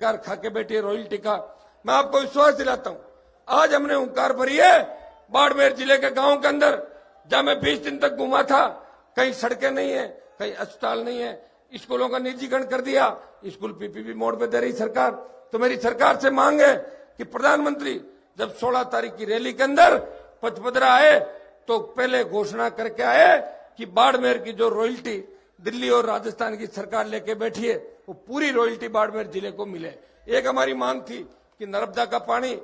सरकार खा के बैठी है रॉयल्टी का। मैं आपको विश्वास दिलाता हूं, आज हमने हुंकार भरी है बाड़मेर जिले के गांव के अंदर, जहां मैं 20 दिन तक घूमा था, कहीं सड़कें नहीं है, कहीं अस्पताल नहीं है, स्कूलों का निजीकरण कर दिया, स्कूल पीपीपी मोड पे दे रही सरकार। तो मेरी सरकार से मांग है कि प्रधानमंत्री जब 16 तारीख की रैली के अंदर पचपदरा आए तो पहले घोषणा करके आए कि बाड़मेर की जो रॉयल्टी दिल्ली और राजस्थान की सरकार लेके बैठी है वो पूरी रॉयल्टी बाड़मेर जिले को मिले। एक हमारी मांग थी कि नर्मदा का पानी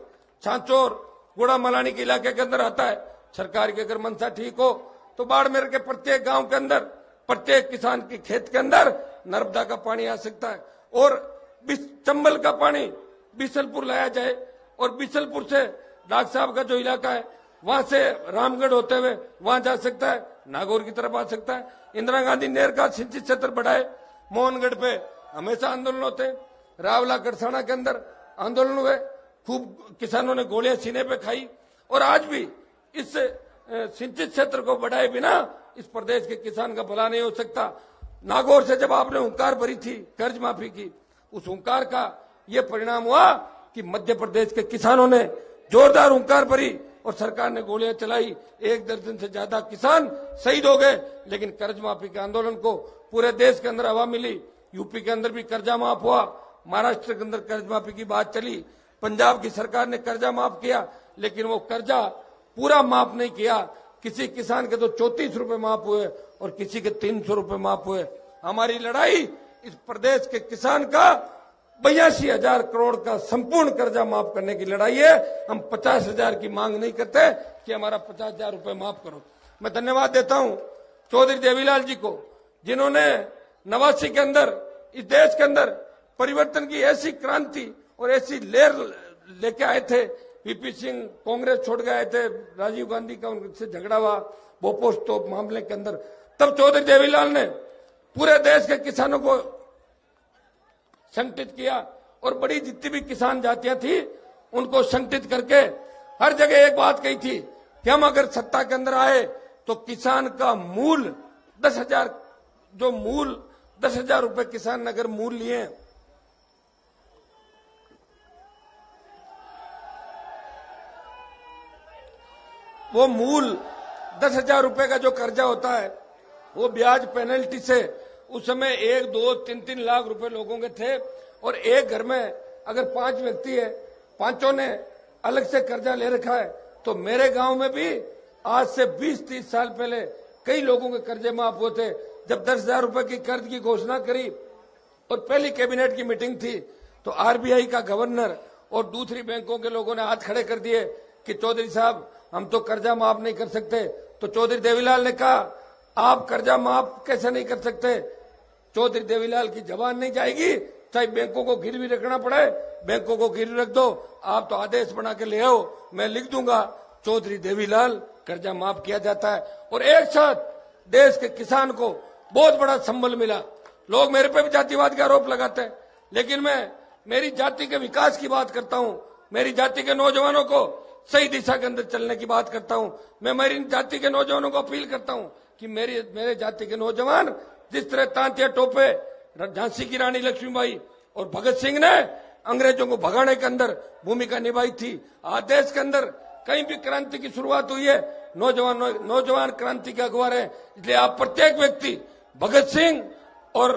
छांचोर गुड़ा मलानी के इलाके के अंदर आता है, सरकार की अगर मंशा ठीक हो तो बाड़मेर के प्रत्येक गांव के अंदर, प्रत्येक किसान के खेत के अंदर नर्मदा का पानी आ सकता है और चंबल का पानी बिसलपुर लाया जाए और बिसलपुर से डाक साहब का जो इलाका है वहां से रामगढ़ होते हुए वहां जा सकता है, नागौर की तरफ आ सकता है। इंदिरा गांधी नहर का सिंचित क्षेत्र बढ़ाए। मोहनगढ़ पे हमेशा आंदोलन होते हैं, रावला गढ़साना के अंदर आंदोलन हुए, खूब किसानों ने गोलियां सीने पे खाई और आज भी इस सिंचित क्षेत्र को बढ़ाए बिना इस प्रदेश के किसान का भला नहीं हो सकता। नागौर से जब आपने हुंकार भरी थी कर्ज माफी की, उस हुंकार का ये परिणाम हुआ कि मध्य प्रदेश के किसानों ने जोरदार हुंकार भरी और सरकार ने गोलियां चलाई, 1 दर्जन से ज्यादा किसान शहीद हो गए। लेकिन कर्ज माफी के आंदोलन को पूरे देश के अंदर हवा मिली। यूपी के अंदर भी कर्जा माफ हुआ, महाराष्ट्र के अंदर कर्ज माफी की बात चली, पंजाब की सरकार ने कर्जा माफ किया, लेकिन वो कर्जा पूरा माफ नहीं किया। किसी किसान के तो 34 रुपए माफ हुए और किसी के 300 रुपए माफ हुए। हमारी लड़ाई इस प्रदेश के किसान का 82,000 करोड़ का संपूर्ण कर्जा माफ करने की लड़ाई है। हम 50,000 की मांग नहीं करते कि हमारा 50,000 रुपए माफ करो। मैं धन्यवाद देता हूं चौधरी देवीलाल जी को, जिन्होंने 89 के अंदर इस देश के अंदर परिवर्तन की ऐसी क्रांति और ऐसी लहर लेके आए थे। वीपी सिंह कांग्रेस छोड़ गए थे, राजीव गांधी का उनसे झगड़ा हुआ बोपोस तोप मामले के अंदर, तब चौधरी देवीलाल ने पूरे देश के किसानों को संगठित किया और बड़ी जितनी भी किसान जातियां थी उनको संगठित करके हर जगह एक बात कही थी कि हम अगर सत्ता के अंदर आए तो किसान का मूल 10,000, जो मूल 10,000 रुपए किसान ने अगर मूल लिए, वो मूल 10,000 रुपए का जो कर्जा होता है वो ब्याज पेनल्टी से उस समय 1, 2, 3 लाख रुपए लोगों के थे और एक घर में अगर 5 व्यक्ति है, पांचों ने अलग से कर्जा ले रखा है। तो मेरे गांव में भी आज से 20-30 साल पहले कई लोगों के कर्जे माफ हुए थे। जब 10,000 रुपए की कर्ज की घोषणा करी और पहली कैबिनेट की मीटिंग थी तो आरबीआई का गवर्नर और दूसरी बैंकों के लोगों ने हाथ खड़े कर दिए कि चौधरी साहब हम तो कर्जा माफ नहीं कर सकते। तो चौधरी देवीलाल ने कहा आप कर्जा माफ कैसे नहीं कर सकते? चौधरी देवीलाल की जबान नहीं जाएगी, चाहे बैंकों को गिरवी रखना पड़े बैंकों को गिरवी रख दो, आप तो आदेश बना के ले आओ, मैं लिख दूंगा चौधरी देवीलाल कर्जा माफ किया जाता है। और एक साथ देश के किसान को बहुत बड़ा संबल मिला। लोग मेरे पे भी जातिवाद का आरोप लगाते हैं, लेकिन मैं मेरी जाति के विकास की बात करता हूं, मेरी जाति के नौजवानों को सही दिशा के अंदर चलने की बात करता हूं। मैं मेरी जाति के नौजवानों को अपील करता हूं कि मेरे जाति के नौजवान जिस तरह तांतिया टोपे, झांसी की रानी लक्ष्मीबाई और भगत सिंह ने अंग्रेजों को भगाने के अंदर भूमिका निभाई थी, आज देश के अंदर कहीं भी क्रांति की शुरुआत हुई है नौजवान क्रांति के अगुवार है। इसलिए आप प्रत्येक व्यक्ति भगत सिंह और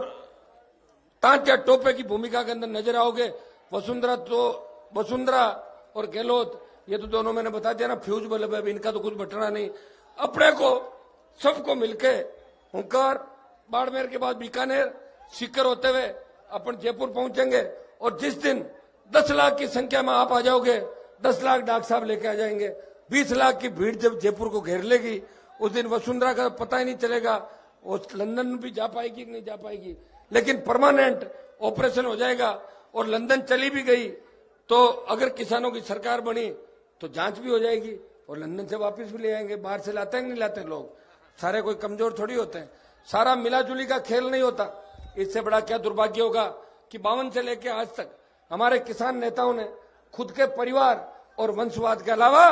तांतिया टोपे की भूमिका के अंदर नजर आओगे। वसुंधरा और गहलोत, ये तो दोनों मैंने बता दिया ना, फ्यूज बल्ब है, इनका तो कुछ बटना नहीं। अपने को सबको मिलके हुंकार, बाड़मेर के बाद बीकानेर, सीकर होते हुए अपन जयपुर पहुंचेंगे और जिस दिन 10 लाख की संख्या में आप आ जाओगे, 10 लाख डाक साहब लेके आ जाएंगे। 20 लाख की भीड़ जब जयपुर को घेर लेगी उस दिन वसुंधरा का पता ही नहीं चलेगा, वो लंदन भी जा पाएगी कि नहीं जा पाएगी, लेकिन परमानेंट ऑपरेशन हो जाएगा। और लंदन चली भी गई तो अगर किसानों की सरकार बनी तो जांच भी हो जाएगी और लंदन से वापस भी ले आएंगे। बाहर से लाते हैं कि नहीं लाते लोग, सारे कोई कमजोर थोड़ी होते हैं, सारा मिलाजुली का खेल नहीं होता। इससे बड़ा क्या दुर्भाग्य होगा कि 52 से लेकर आज तक हमारे किसान नेताओं ने खुद के परिवार और वंशवाद के अलावा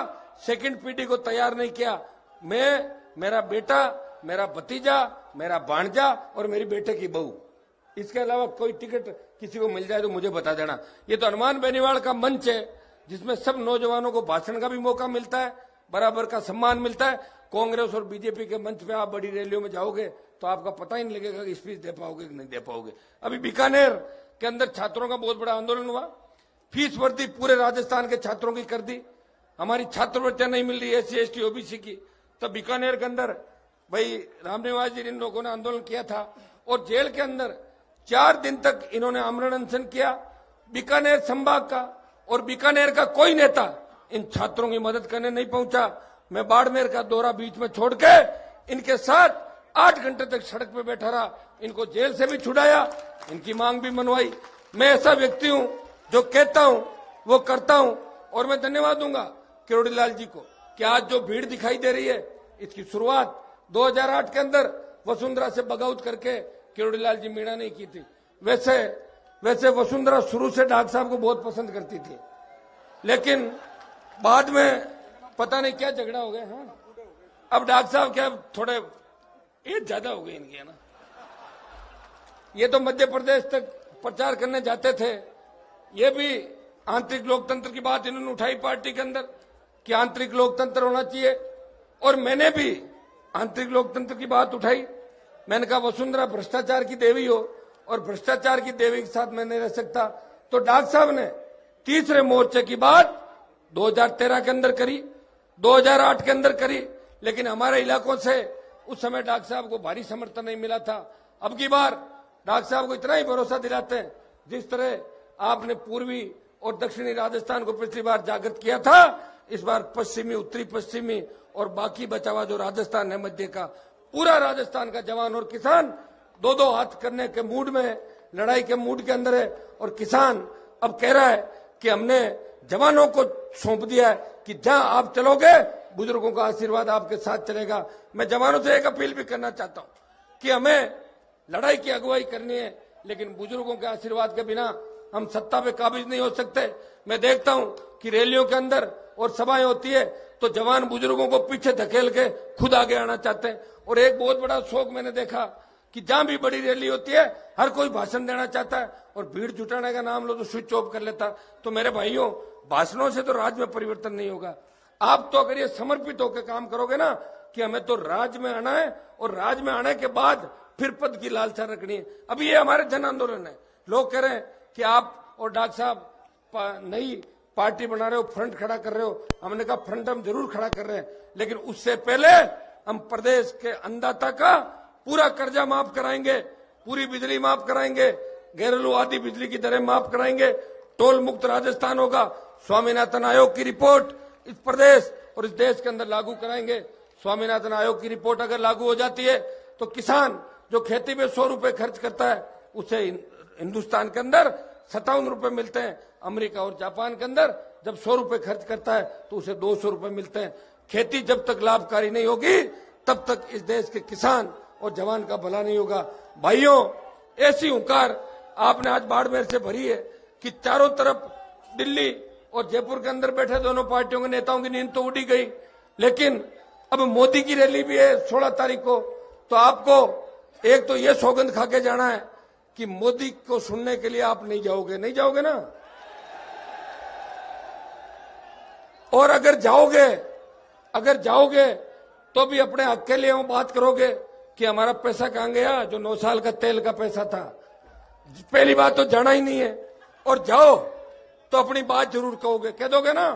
सेकंड पीढ़ी को तैयार नहीं किया। मैं, मेरा बेटा, मेरा भतीजा, मेरा भांजा और मेरी बेटे की बहू, इसके अलावा कोई टिकट किसी को मिल जाए तो मुझे बता देना। ये तो हनुमान बेनीवाल का मंच है जिसमें सब नौजवानों को भाषण का भी मौका मिलता है, बराबर का सम्मान मिलता है। कांग्रेस और बीजेपी के मंच पे आप बड़ी रैलियों में जाओगे तो आपका पता ही नहीं लगेगा कि स्पीच दे पाओगे कि नहीं दे पाओगे। अभी बीकानेर के अंदर छात्रों का बहुत बड़ा आंदोलन हुआ, फीस वृद्धि पूरे राजस्थान के छात्रों की कर दी, हमारी छात्रवृत्तियां नहीं मिल रही SC ST OBC की। तो बीकानेर के अंदर भाई रामनिवास जी इन लोगों ने आंदोलन किया था और जेल के अंदर 4 दिन तक इन्होंने आमरण अनशन किया बीकानेर संभाग का, और बीकानेर का कोई नेता इन छात्रों की मदद करने नहीं पहुंचा। मैं बाड़मेर का दौरा बीच में छोड़ के इनके साथ 8 घंटे तक सड़क पे बैठा रहा, इनको जेल से भी छुड़ाया, इनकी मांग भी मनवाई। मैं ऐसा व्यक्ति हूं जो कहता हूं वो करता हूं, और मैं धन्यवाद दूंगा किरोड़ीलाल जी को कि आज जो भीड़ दिखाई दे रही है इसकी शुरुआत 2008 के अंदर वसुंधरा से बगावत करके किरोड़ीलाल जी मीणा ने की थी। वैसे वसुंधरा शुरू से डॉक्टर साहब को बहुत पसंद करती थी, लेकिन बाद में पता नहीं क्या झगड़ा हो गया। हाँ, अब डॉक्टर साहब क्या थोड़े एज ज्यादा हो गई इनकी, है ना। ये तो मध्य प्रदेश तक प्रचार करने जाते थे, ये भी आंतरिक लोकतंत्र की बात इन्होंने उठाई पार्टी के अंदर कि आंतरिक लोकतंत्र होना चाहिए, और मैंने भी आंतरिक लोकतंत्र की बात उठाई। मैंने कहा वसुंधरा भ्रष्टाचार की देवी हो और भ्रष्टाचार की देवी के साथ मैं नहीं रह सकता। तो डॉक्टर साहब ने तीसरे मोर्चे की बात 2013 के अंदर करी, 2008 के अंदर करी, लेकिन हमारे इलाकों से उस समय डॉक्टर साहब को भारी समर्थन नहीं मिला था। अब की बार डॉक्टर साहब को इतना ही भरोसा दिलाते हैं, जिस तरह आपने पूर्वी और दक्षिणी राजस्थान को पिछली बार जागृत किया था, इस बार पश्चिमी, उत्तरी पश्चिमी और बाकी बचा हुआ जो राजस्थान है मध्य का, पूरा राजस्थान का जवान और किसान 2-2 हाथ करने के मूड में, लड़ाई के मूड के अंदर है। और किसान अब कह रहा है कि हमने जवानों को सौंप दिया है कि जहां आप चलोगे बुजुर्गों का आशीर्वाद आपके साथ चलेगा। मैं जवानों से एक अपील भी करना चाहता हूं कि हमें लड़ाई की अगुवाई करनी है, लेकिन बुजुर्गों के आशीर्वाद के बिना हम सत्ता पे काबिज नहीं हो सकते। मैं देखता हूं कि रैलियों के अंदर और सभाएं होती है तो जवान बुजुर्गों को पीछे धकेल के खुद आगे आना चाहते हैं। और एक बहुत बड़ा शौक मैंने देखा कि जहां भी बड़ी रैली होती है हर कोई भाषण देना चाहता है, और भीड़ जुटाने का नाम लो तो स्विच ऑफ कर लेता। तो मेरे भाइयों, भाषणों से तो राज में परिवर्तन नहीं होगा। आप तो अगर ये समर्पित होकर काम करोगे ना कि हमें तो राज में आना है, और राज में आने के बाद फिर पद की लालसा रखनी है। अभी ये हमारे जन आंदोलन है। लोग कह रहे हैं कि आप और डॉक्टर साहब नई पार्टी बना रहे हो, फ्रंट खड़ा कर रहे हो। हमने कहा फ्रंट हम जरूर खड़ा कर रहे हैं, लेकिन उससे पहले हम प्रदेश के अन्नदाता का पूरा कर्जा माफ कराएंगे, पूरी बिजली माफ कराएंगे, घरेलू आदि बिजली की दरें माफ कराएंगे, टोल मुक्त राजस्थान होगा, स्वामीनाथन आयोग की रिपोर्ट इस प्रदेश और इस देश के अंदर लागू कराएंगे। स्वामीनाथन आयोग की रिपोर्ट अगर लागू हो जाती है तो किसान जो खेती में 100 रुपए खर्च करता है उसे हिंदुस्तान के अंदर 57 रुपए मिलते हैं। अमेरिका और जापान के अंदर जब 100 रुपए खर्च करता है तो उसे 200 रुपए मिलते हैं। खेती जब तक लाभकारी नहीं होगी तब तक इस देश के किसान और जवान का भला नहीं होगा। भाइयों, ऐसी हुंकार आपने आज बाड़मेर से भरी है कि चारों तरफ दिल्ली और जयपुर के अंदर बैठे दोनों पार्टियों के नेताओं की नींद तो उड़ी गई, लेकिन अब मोदी की रैली भी है 16 तारीख को। तो आपको एक तो ये सौगंध खा के जाना है कि मोदी को सुनने के लिए आप नहीं जाओगे ना। और अगर जाओगे तो भी अपने हक के लिए बात करोगे कि हमारा पैसा कहां गया जो 9 साल का तेल का पैसा था। पहली बात तो जाना ही नहीं है, और जाओ तो अपनी बात जरूर कहोगे, कह दोगे ना।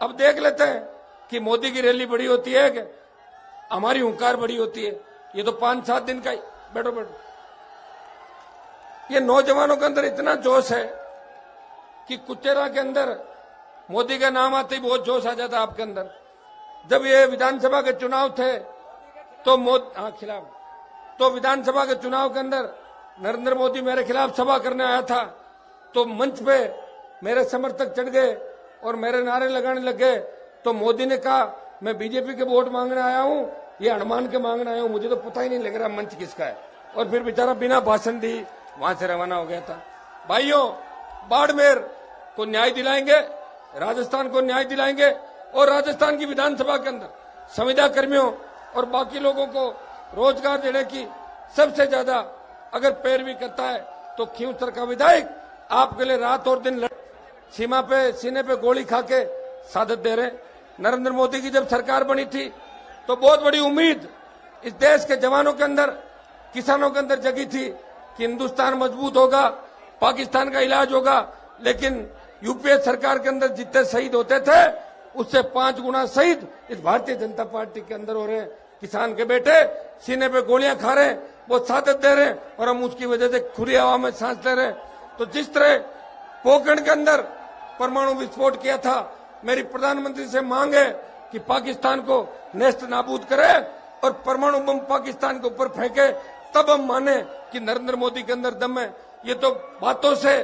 अब देख लेते हैं कि मोदी की रैली बड़ी होती है कि हमारी हुंकार बड़ी होती है। ये तो 5-7 दिन का ही। बैठो। ये नौजवानों के अंदर इतना जोश है कि कुचेरा के अंदर मोदी का नाम आते ही बहुत जोश आ जाता आपके अंदर। जब ये विधानसभा के चुनाव थे तो खिलाफ तो विधानसभा के चुनाव के अंदर नरेंद्र मोदी मेरे खिलाफ सभा करने आया था, तो मंच पे मेरे समर्थक चढ़ गए और मेरे नारे लगाने लग गए। तो मोदी ने कहा मैं बीजेपी के वोट मांगने आया हूं, ये हनुमान के मांगने आया हूं, मुझे तो पता ही नहीं लग रहा मंच किसका है। और फिर बेचारा बिना भाषण दी वहां से रवाना हो गया था। भाइयों, बाड़मेर को न्याय दिलाएंगे, राजस्थान को न्याय दिलाएंगे, और राजस्थान की विधानसभा के अंदर संविदा कर्मियों और बाकी लोगों को रोजगार देने की सबसे ज्यादा अगर पैरवी करता है तो खींवसर का विधायक आपके लिए रात और दिन सीमा पे सीने पे गोली खा के सादत दे रहे। नरेंद्र मोदी की जब सरकार बनी थी तो बहुत बड़ी उम्मीद इस देश के जवानों के अंदर, किसानों के अंदर जगी थी कि हिंदुस्तान मजबूत होगा, पाकिस्तान का इलाज होगा। लेकिन यूपीए सरकार के अंदर जितने शहीद होते थे उससे 5 गुना शहीद इस भारतीय जनता पार्टी के अंदर हो रहे हैं। किसान के बेटे सीने पे गोलियां खा रहे हैं, वो शहादत दे रहे हैं और हम उसकी वजह से खुली हवा में सांस ले रहे हैं। तो जिस तरह पोखरण के अंदर परमाणु विस्फोट किया था, मेरी प्रधानमंत्री से मांग है कि पाकिस्तान को नेस्त नाबूद करे और परमाणु बम पाकिस्तान के ऊपर फेंके, तब हम माने कि नरेंद्र मोदी के अंदर दम है। ये तो बातों से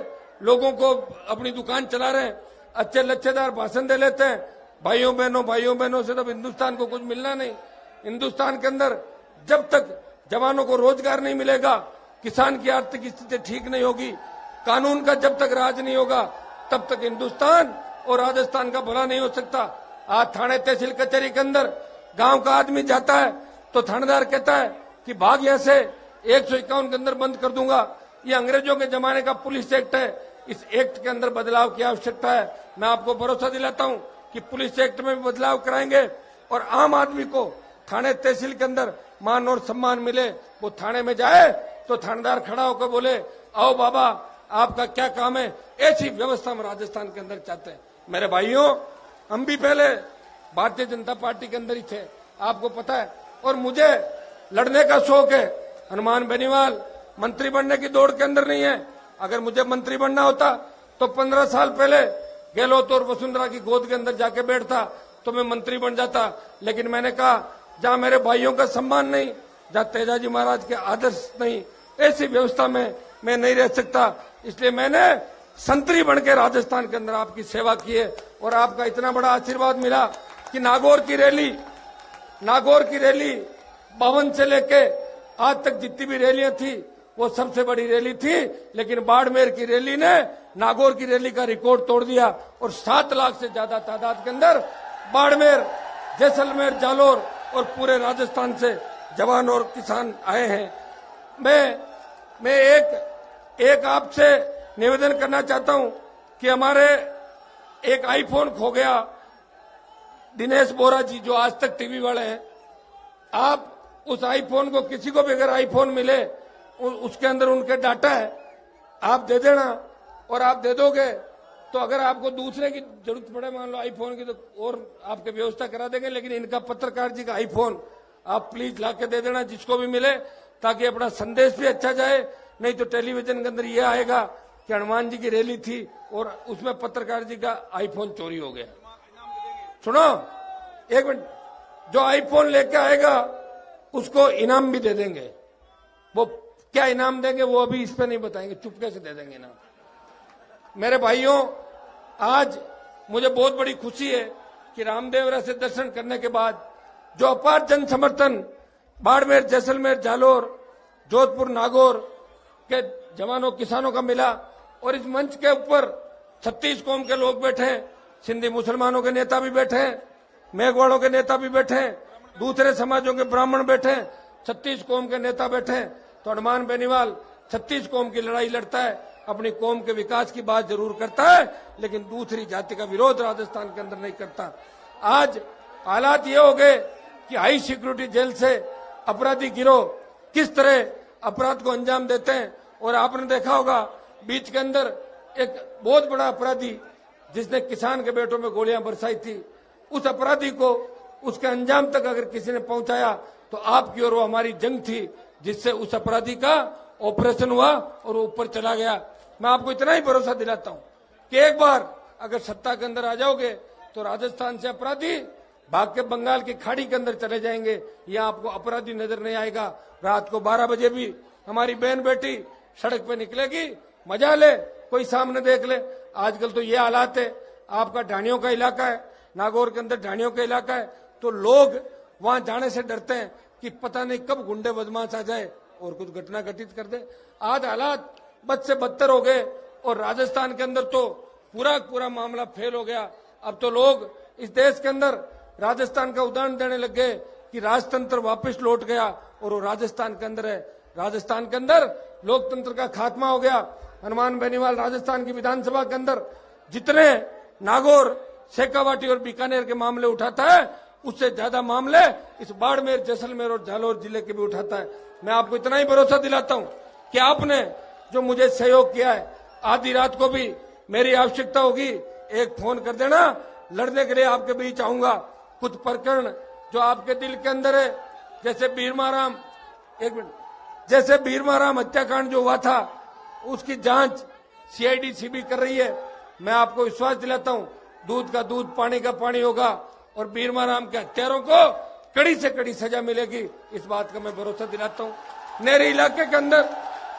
लोगों को अपनी दुकान चला रहे हैं, अच्छे लच्छेदार भाषण दे लेते हैं। भाइयों बहनों से तब हिंदुस्तान को कुछ मिलना नहीं। हिंदुस्तान के अंदर जब तक जवानों को रोजगार नहीं मिलेगा, किसान की आर्थिक स्थिति ठीक नहीं होगी, कानून का जब तक राज नहीं होगा, तब तक हिंदुस्तान और राजस्थान का भला नहीं हो सकता। आज थाने तहसील कचहरी के अंदर गांव का आदमी जाता है तो थानेदार कहता है कि भाग यहां से, 151 के अंदर बंद कर दूंगा। ये अंग्रेजों के जमाने का पुलिस एक्ट है, इस एक्ट के अंदर बदलाव की आवश्यकता है। मैं आपको भरोसा दिलाता हूं कि पुलिस एक्ट में भी बदलाव कराएंगे और आम आदमी को थाने तहसील के अंदर मान और सम्मान मिले। वो थाने में जाए तो थानेदार खड़ा होकर बोले, आओ बाबा आपका क्या काम है। ऐसी व्यवस्था हम राजस्थान के अंदर चाहते हैं। मेरे भाइयों, हम भी पहले भारतीय जनता पार्टी के अंदर ही थे, आपको पता है, और मुझे लड़ने का शौक है। हनुमान बेनीवाल मंत्री बनने की दौड़ के अंदर नहीं है। अगर मुझे मंत्री बनना होता तो 15 साल पहले गहलोत और वसुंधरा की गोद के अंदर जाके बैठता तो मैं मंत्री बन जाता। लेकिन मैंने कहा जहां मेरे भाइयों का सम्मान नहीं, जहां तेजाजी महाराज के आदर्श नहीं, ऐसी व्यवस्था में मैं नहीं रह सकता। इसलिए मैंने संतरी बन के राजस्थान के अंदर आपकी सेवा की है और आपका इतना बड़ा आशीर्वाद मिला कि नागौर की रैली 52 से लेके आज तक जितनी भी रैलियां थी वो सबसे बड़ी रैली थी। लेकिन बाड़मेर की रैली ने नागौर की रैली का रिकॉर्ड तोड़ दिया और 7 लाख से ज्यादा तादाद के अंदर बाड़मेर, जैसलमेर, जालोर और पूरे राजस्थान से जवान और किसान आए हैं। मैं एक आपसे निवेदन करना चाहता हूं कि हमारे एक आईफोन खो गया। दिनेश बोरा जी जो आज तक टीवी वाले हैं, आप उस आईफोन को, किसी को भी अगर आईफोन मिले उसके अंदर उनके डाटा है, आप दे देना। और आप दे दोगे तो अगर आपको दूसरे की जरूरत पड़े, मान लो आईफोन की, तो और आपके व्यवस्था करा देंगे। लेकिन इनका पत्रकार जी का आईफोन आप प्लीज लाके दे देना जिसको भी मिले, ताकि अपना संदेश भी अच्छा जाए। नहीं तो टेलीविजन के अंदर यह आएगा कि हनुमान जी की रैली थी और उसमें पत्रकार जी का आईफोन चोरी हो गया। सुनो एक मिनट, जो आईफोन लेके आएगा उसको इनाम भी दे देंगे। वो क्या इनाम देंगे वो अभी इस पे नहीं बताएंगे, चुपके से दे देंगे इनाम। मेरे भाइयों, आज मुझे बहुत बड़ी खुशी है कि रामदेवरा से दर्शन करने के बाद जो अपार जन समर्थन बाड़मेर, जैसलमेर, जालोर, जोधपुर, नागौर के जवानों, किसानों का मिला। और इस मंच के ऊपर 36 कौम के लोग बैठे हैं, सिंधी मुसलमानों के नेता भी बैठे हैं, मेघवाड़ों के नेता भी बैठे हैं, दूसरे समाजों के ब्राह्मण बैठे हैं, 36 कौम के नेता बैठे हैं। तो हनुमान बेनीवाल 36 कौम की लड़ाई लड़ता है, अपनी कौम के विकास की बात जरूर करता है, लेकिन दूसरी जाति का विरोध राजस्थान के अंदर नहीं करता। आज हालात ये हो गए कि हाई सिक्योरिटी जेल से अपराधी गिरोह किस तरह अपराध को अंजाम देते हैं। और आपने देखा होगा बीच के अंदर एक बहुत बड़ा अपराधी जिसने किसान के बेटों में गोलियां बरसाई थी, उस अपराधी को उसके अंजाम तक अगर किसी ने पहुंचाया तो आपकी और वो हमारी जंग थी, जिससे उस अपराधी का ऑपरेशन हुआ और वो ऊपर चला गया। मैं आपको इतना ही भरोसा दिलाता हूं कि एक बार अगर सत्ता के अंदर आ जाओगे तो राजस्थान से अपराधी भाग के बंगाल की खाड़ी के अंदर चले जाएंगे। यहाँ आपको अपराधी नजर नहीं आएगा। रात को 12 बजे भी हमारी बहन बेटी सड़क पे निकलेगी, मजा ले, कोई सामने देख ले। आजकल तो ये हालात है, आपका ढाणियों का इलाका है, नागौर के अंदर ढाणियों का इलाका है, तो लोग वहां जाने से डरते हैं कि पता नहीं कब गुंडे बदमाश आ जाए और कुछ घटना घटित कर दे। आज हालात बद से बदतर हो गए और राजस्थान के अंदर तो पूरा मामला फेल हो गया। अब तो लोग इस देश के अंदर राजस्थान का उदाहरण देने लग गए कि राजतंत्र वापस लौट गया और वो राजस्थान के अंदर है। राजस्थान के अंदर लोकतंत्र का खात्मा हो गया। हनुमान बेनीवाल राजस्थान की विधानसभा के अंदर जितने नागौर, शेखावाटी और बीकानेर के मामले उठाता है, उससे ज्यादा मामले इस बाड़मेर, जैसलमेर और जालौर जिले के भी उठाता है। मैं आपको इतना ही भरोसा दिलाता हूं कि आपने जो मुझे सहयोग किया है, आधी रात को भी मेरी आवश्यकता होगी एक फोन कर देना, लड़ने के लिए आपके बीच आऊंगा। कुछ प्रकरण जो आपके दिल के अंदर है, जैसे भीरमाराम, एक मिनट, जैसे भीरमाराम हत्याकांड जो हुआ था, उसकी जांच सीआईडी सीबी कर रही है। मैं आपको विश्वास दिलाता हूं, दूध का दूध, पानी का पानी होगा और भीरमाराम के हत्यारों को कड़ी से कड़ी सजा मिलेगी, इस बात का मैं भरोसा दिलाता हूं। नेरी इलाके के अंदर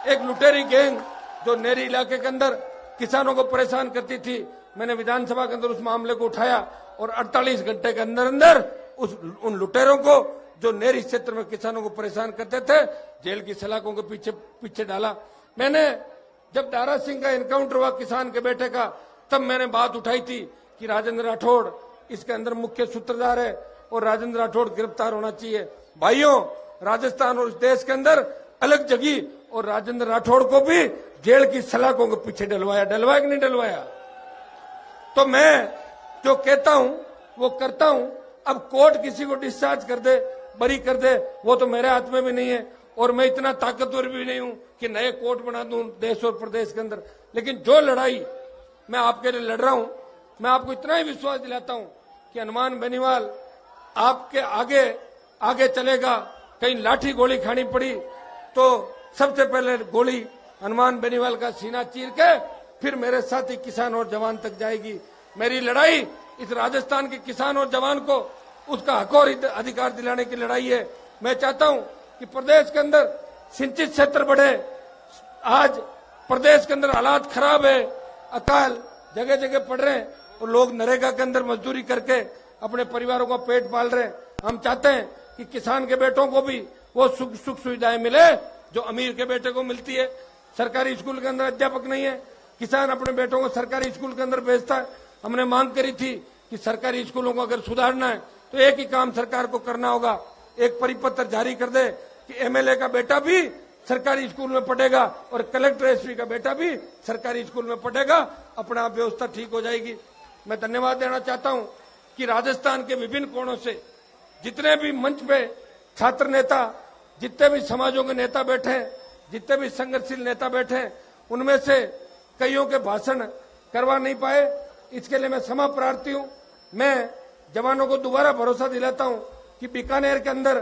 एक लुटेरी गैंग जो नेरी इलाके के अंदर किसानों को परेशान करती थी, मैंने विधानसभा के अंदर उस मामले को उठाया और 48 घंटे के अंदर अंदर उन लुटेरों को जो नेरी क्षेत्र में किसानों को परेशान करते थे, जेल की सलाखों के पीछे डाला। मैंने जब दारा सिंह का एनकाउंटर हुआ किसान के बेटे का, तब मैंने बात उठाई थी कि राजेंद्र राठौड़ इसके अंदर मुख्य सूत्रधार है और राजेंद्र राठौड़ गिरफ्तार होना चाहिए। भाइयों, राजस्थान और इस देश के अंदर अलग जगी और राजेंद्र राठौड़ को भी जेल की सलाखों के पीछे डलवाया कि नहीं डलवाया? तो मैं जो कहता हूं वो करता हूं। अब कोर्ट किसी को डिस्चार्ज कर दे, बरी कर दे, वो तो मेरे हाथ में भी नहीं है और मैं इतना ताकतवर भी नहीं हूं कि नए कोर्ट बना दूं देश और प्रदेश के अंदर। लेकिन जो लड़ाई मैं आपके लिए लड़ रहा हूं, मैं आपको इतना ही विश्वास दिलाता हूं कि हनुमान बेनीवाल आपके आगे चलेगा। कहीं लाठी गोली खानी पड़ी तो सबसे पहले गोली हनुमान बेनीवाल का सीना चीर के फिर मेरे साथी किसान और जवान तक जाएगी। मेरी लड़ाई इस राजस्थान के किसान और जवान को उसका हक और अधिकार दिलाने की लड़ाई है। मैं चाहता हूं कि प्रदेश के अंदर सिंचित क्षेत्र बढ़े। आज प्रदेश के अंदर हालात खराब है, अकाल जगह जगह पड़ रहे हैं और लोग नरेगा के अंदर मजदूरी करके अपने परिवारों का पेट पाल रहे हैं। हम चाहते हैं कि किसान के बेटों को भी वो सुख सुविधाएं मिले जो अमीर के बेटे को मिलती है। सरकारी स्कूल के अंदर अध्यापक नहीं है, किसान अपने बेटों को सरकारी स्कूल के अंदर भेजता है। हमने मांग करी थी कि सरकारी स्कूलों को अगर सुधारना है तो एक ही काम सरकार को करना होगा, एक परिपत्र जारी कर दे कि एमएलए का बेटा भी सरकारी स्कूल में पढ़ेगा और कलेक्टर एसपी का बेटा भी सरकारी स्कूल में पढ़ेगा, अपना आप व्यवस्था ठीक हो जाएगी। मैं धन्यवाद देना चाहता हूं कि राजस्थान के विभिन्न कोणों से जितने भी मंच पे छात्र नेता, जितने भी समाजों के नेता बैठे हैं, जितने भी संघर्षशील नेता बैठे हैं, उनमें से कईयों के भाषण करवा नहीं पाए, इसके लिए मैं क्षमा प्रार्थी हूं। मैं जवानों को दोबारा भरोसा दिलाता हूं कि बीकानेर के अंदर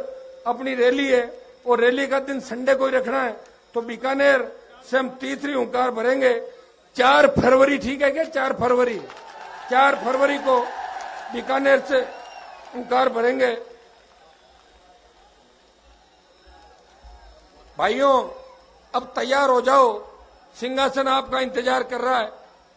अपनी रैली है और रैली का दिन संडे को ही रखना है, तो बीकानेर से हम तीसरी हुंकार भरेंगे 4 फरवरी। ठीक है क्या? 4 फरवरी को बीकानेर से हुंकार भरेंगे। भाइयों, अब तैयार हो जाओ, सिंहासन आपका इंतजार कर रहा है।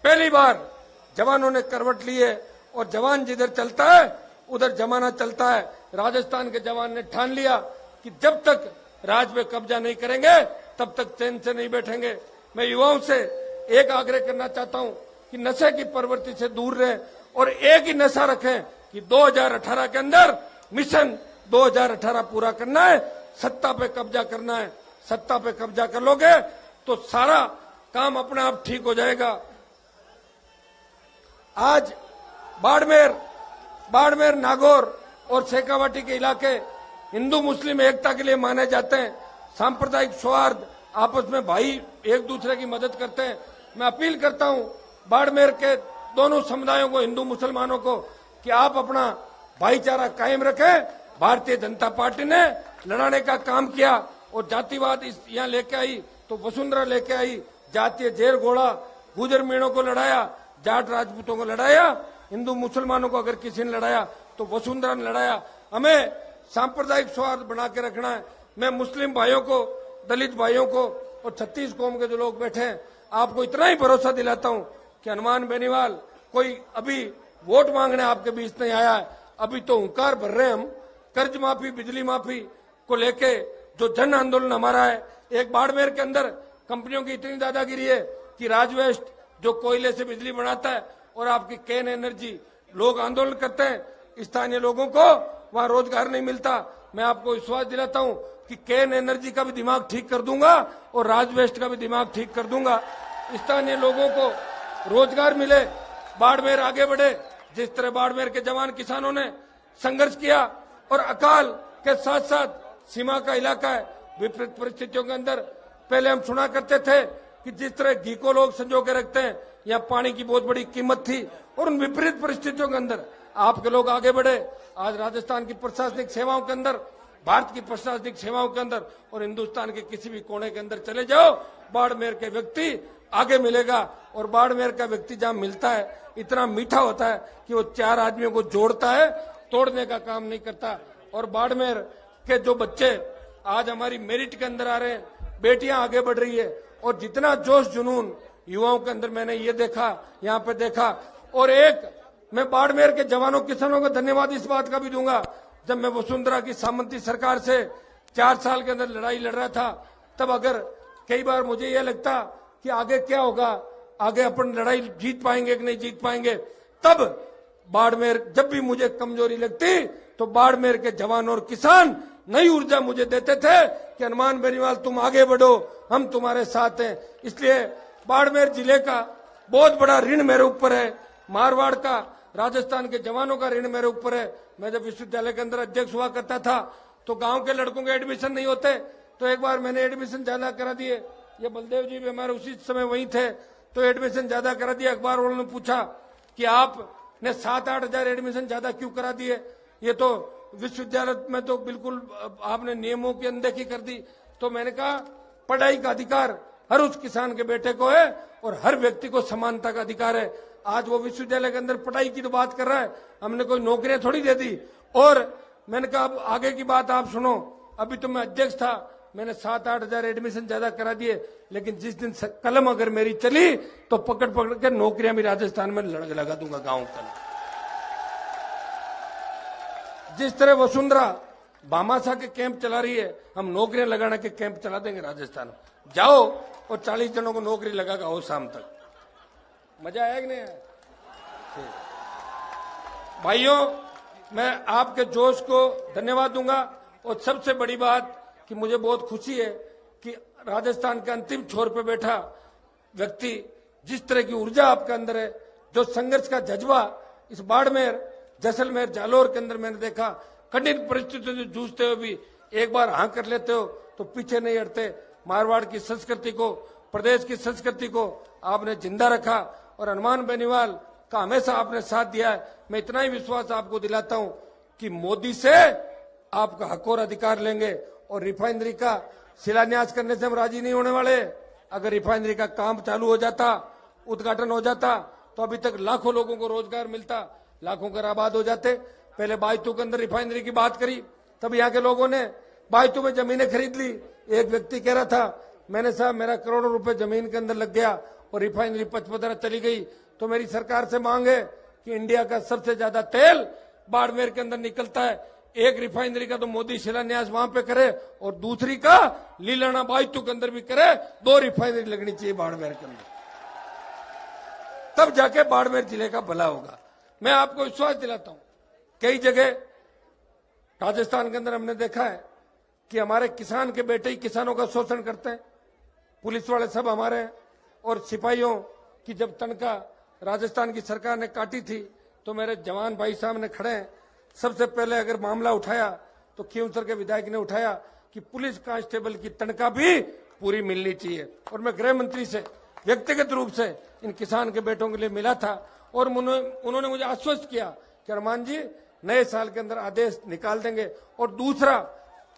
पहली बार जवानों ने करवट ली है और जवान जिधर चलता है उधर जमाना चलता है। राजस्थान के जवान ने ठान लिया कि जब तक राज पे कब्जा नहीं करेंगे तब तक चैन से नहीं बैठेंगे। मैं युवाओं से एक आग्रह करना चाहता हूं कि नशे की प्रवृत्ति से दूर रहें और एक ही नशा रखें कि 2018 के अंदर मिशन 2018 पूरा करना है, सत्ता पे कब्जा करना है। सत्ता पे कब्जा कर लोगे तो सारा काम अपने आप ठीक हो जाएगा। आज बाड़मेर, नागौर और शेखावाटी के इलाके हिंदू मुस्लिम एकता के लिए माने जाते हैं। सांप्रदायिक सौहार्द, आपस में भाई एक दूसरे की मदद करते हैं। मैं अपील करता हूं बाड़मेर के दोनों समुदायों को, हिंदू मुसलमानों को, कि आप अपना भाईचारा कायम रखें। भारतीय जनता पार्टी ने लड़ाने का काम किया और जातिवाद यहाँ लेके आई तो वसुंधरा लेके आई, जातीय जेर घोड़ा, गुजर मीणों को लड़ाया, जाट राजपूतों को लड़ाया, हिंदू मुसलमानों को अगर किसी ने लड़ाया तो वसुंधरा ने लड़ाया। हमें सांप्रदायिक सौहार्द बना के रखना है। मैं मुस्लिम भाइयों को, दलित भाइयों को और 36 कौम के जो लोग बैठे हैं, आपको इतना ही भरोसा दिलाता हूं कि हनुमान बेनीवाल कोई अभी वोट मांगने आपके बीच नहीं आया है। अभी तो हुंकार भर रहे हैं हम कर्ज माफी, बिजली माफी को लेके जो जन आंदोलन हमारा है। एक बाड़मेर के अंदर कंपनियों की इतनी दादागिरी है कि राजवेस्ट जो कोयले से बिजली बनाता है और आपकी कैन एनर्जी, लोग आंदोलन करते हैं, स्थानीय लोगों को वहां रोजगार नहीं मिलता। मैं आपको विश्वास दिलाता हूं कि केन एनर्जी का भी दिमाग ठीक कर दूंगा और राजवेस्ट का भी दिमाग ठीक कर दूंगा। स्थानीय लोगों को रोजगार मिले, बाड़मेर आगे बढ़े। जिस तरह बाड़मेर के जवान किसानों ने संघर्ष किया और अकाल के साथ साथ सीमा का इलाका है, विपरीत परिस्थितियों के अंदर पहले हम सुना करते थे कि जिस तरह घी को लोग संजो के रखते हैं, यहाँ पानी की बहुत बड़ी कीमत थी और उन विपरीत परिस्थितियों के अंदर आपके लोग आगे बढ़े। आज राजस्थान की प्रशासनिक सेवाओं के अंदर, भारत की प्रशासनिक सेवाओं के अंदर और हिंदुस्तान के किसी भी कोने के अंदर चले जाओ, बाड़मेर के व्यक्ति आगे मिलेगा। और बाड़मेर का व्यक्ति जहां मिलता है इतना मीठा होता है कि वो चार आदमियों को जोड़ता है, तोड़ने का काम नहीं करता। और बाड़मेर के जो बच्चे आज हमारी मेरिट के अंदर आ रहे हैं, बेटियां आगे बढ़ रही है और जितना जोश जुनून युवाओं के अंदर मैंने ये देखा, यहाँ पे देखा। और एक मैं बाड़मेर के जवानों किसानों को धन्यवाद इस बात का भी दूंगा, जब मैं वसुंधरा की सामंती सरकार से 4 साल के अंदर लड़ाई लड़ रहा था, तब अगर कई बार मुझे यह लगता कि आगे क्या होगा, आगे अपन लड़ाई जीत पाएंगे कि नहीं जीत पाएंगे, तब बाड़मेर जब भी मुझे कमजोरी लगती तो बाड़मेर के जवान और किसान नई ऊर्जा मुझे देते थे कि हनुमान बेनीवाल तुम आगे बढ़ो, हम तुम्हारे साथ हैं। इसलिए बाड़मेर जिले का बहुत बड़ा ऋण मेरे ऊपर है, मारवाड़ का, राजस्थान के जवानों का ऋण मेरे ऊपर है। मैं जब विश्वविद्यालय के अंदर अध्यक्ष हुआ करता था तो गांव के लड़कों के एडमिशन नहीं होते, तो एक बार मैंने एडमिशन ज्यादा करा दिए। ये बलदेव जी भी हमारे उसी समय वहीं थे, तो एडमिशन ज्यादा करा दिया। अखबार वालों ने पूछा कि आपने 7-8 हजार एडमिशन ज्यादा क्यों करा दिए, ये तो विश्वविद्यालय में तो बिल्कुल आपने नियमों की अनदेखी कर दी। तो मैंने कहा पढ़ाई का अधिकार हर उस किसान के बेटे को है और हर व्यक्ति को समानता का अधिकार है। आज वो विश्वविद्यालय के अंदर पढ़ाई की तो बात कर रहा है, हमने कोई नौकरियां थोड़ी दे दी। और मैंने कहा अब आगे की बात आप सुनो, अभी तो मैं अध्यक्ष था, मैंने 7-8 हजार एडमिशन ज्यादा करा दिए, लेकिन जिस दिन कलम अगर मेरी चली तो पकड़ पकड़ के नौकरियां भी राजस्थान में लगा दूंगा गांव के अंदर। जिस तरह वसुंधरा भामाशाह के कैंप चला रही है, हम नौकरियां लगाने के कैंप चला देंगे राजस्थान में। जाओ और 40 जनों को नौकरी लगा के आओ शाम तक। मजा आया कि नहीं आया? भाइयों, मैं आपके जोश को धन्यवाद दूंगा। और सबसे बड़ी बात कि मुझे बहुत खुशी है कि राजस्थान के अंतिम छोर पे बैठा व्यक्ति, जिस तरह की ऊर्जा आपके अंदर है, जो संघर्ष का जज्बा इस बाड़मेर, जैसलमेर, जालोर के अंदर मैंने देखा, कठिन परिस्थितियों से जूझते हुए भी एक बार हाँ कर लेते हो तो पीछे नहीं हटते। मारवाड़ की संस्कृति को, प्रदेश की संस्कृति को आपने जिंदा रखा और हनुमान बेनीवाल का हमेशा आपने साथ दिया है। मैं इतना ही विश्वास आपको दिलाता हूं कि मोदी से आपका हक और अधिकार लेंगे। और रिफाइनरी का शिलान्यास करने से हम राजी नहीं होने वाले। अगर रिफाइनरी का काम चालू हो जाता, उद्घाटन हो जाता, तो अभी तक लाखों लोगों को रोजगार मिलता, लाखों घर आबाद हो जाते। पहले बायतू के अंदर रिफाइनरी की बात करी, तब यहाँ के लोगों ने बायतू में जमीनें खरीद ली। एक व्यक्ति कह रहा था, मैंने साहब मेरा करोड़ों रुपए जमीन के अंदर लग गया और रिफाइनरी पचपदरा चली गई। तो मेरी सरकार से मांग है कि इंडिया का सबसे ज्यादा तेल बाड़मेर के अंदर निकलता है, एक रिफाइनरी का तो मोदी शिलान्यास वहां पे करे और दूसरी का लीलाना बायतू के अंदर भी करे। 2 रिफाइनरी लगनी चाहिए बाड़मेर के अंदर, तब जाके बाड़मेर जिले का भला होगा। मैं आपको विश्वास दिलाता हूं, कई जगह राजस्थान के अंदर हमने देखा है कि हमारे किसान के बेटे ही किसानों का शोषण करते हैं। पुलिस वाले सब हमारे हैं और सिपाहियों की जब तनख्वाह राजस्थान की सरकार ने काटी थी तो मेरे जवान भाई साहब खड़े हैं। सबसे पहले अगर मामला उठाया तो खींवसर के विधायक ने उठाया कि पुलिस कांस्टेबल की तनख्वाह भी पूरी मिलनी चाहिए। और मैं गृह मंत्री से व्यक्तिगत रूप से इन किसान के बेटों के लिए मिला था और उन्होंने मुझे आश्वस्त किया कि हनुमान जी नए साल के अंदर आदेश निकाल देंगे। और दूसरा,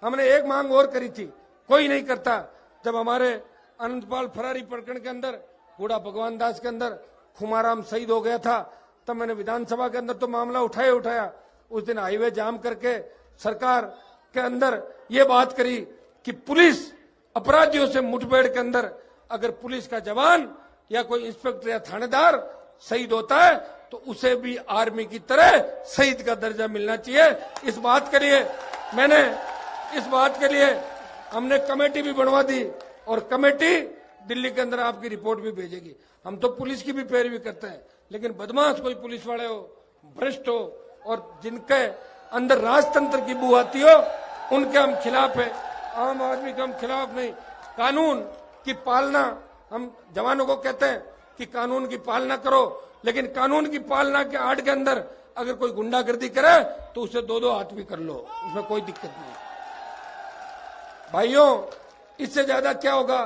हमने एक मांग और करी थी, कोई नहीं करता। जब हमारे अनंतपाल फरारी प्रकरण के अंदर, बूढ़ा भगवान दास के अंदर खुमाराम शहीद हो गया था, तब मैंने विधानसभा के अंदर तो मामला उठाया। उस दिन हाईवे जाम करके सरकार के अंदर ये बात करी कि पुलिस अपराधियों से मुठभेड़ के अंदर अगर पुलिस का जवान या कोई इंस्पेक्टर या थानेदार शहीद होता है तो उसे भी आर्मी की तरह शहीद का दर्जा मिलना चाहिए। इस बात के लिए हमने कमेटी भी बनवा दी और कमेटी दिल्ली के अंदर आपकी रिपोर्ट भी भेजेगी। हम तो पुलिस की भी पैरवी करते हैं, लेकिन बदमाश कोई पुलिस वाले हो, भ्रष्ट हो और जिनके अंदर राजतंत्र की बू आती हो, उनके हम खिलाफ है, आम आदमी के हम खिलाफ नहीं। कानून की पालना, हम जवानों को कहते हैं कि कानून की पालना करो, लेकिन कानून की पालना के आड़ के अंदर अगर कोई गुंडागर्दी करे तो उसे 2-2 हाथ भी कर लो, उसमें कोई दिक्कत नहीं। भाइयों, इससे ज्यादा क्या होगा?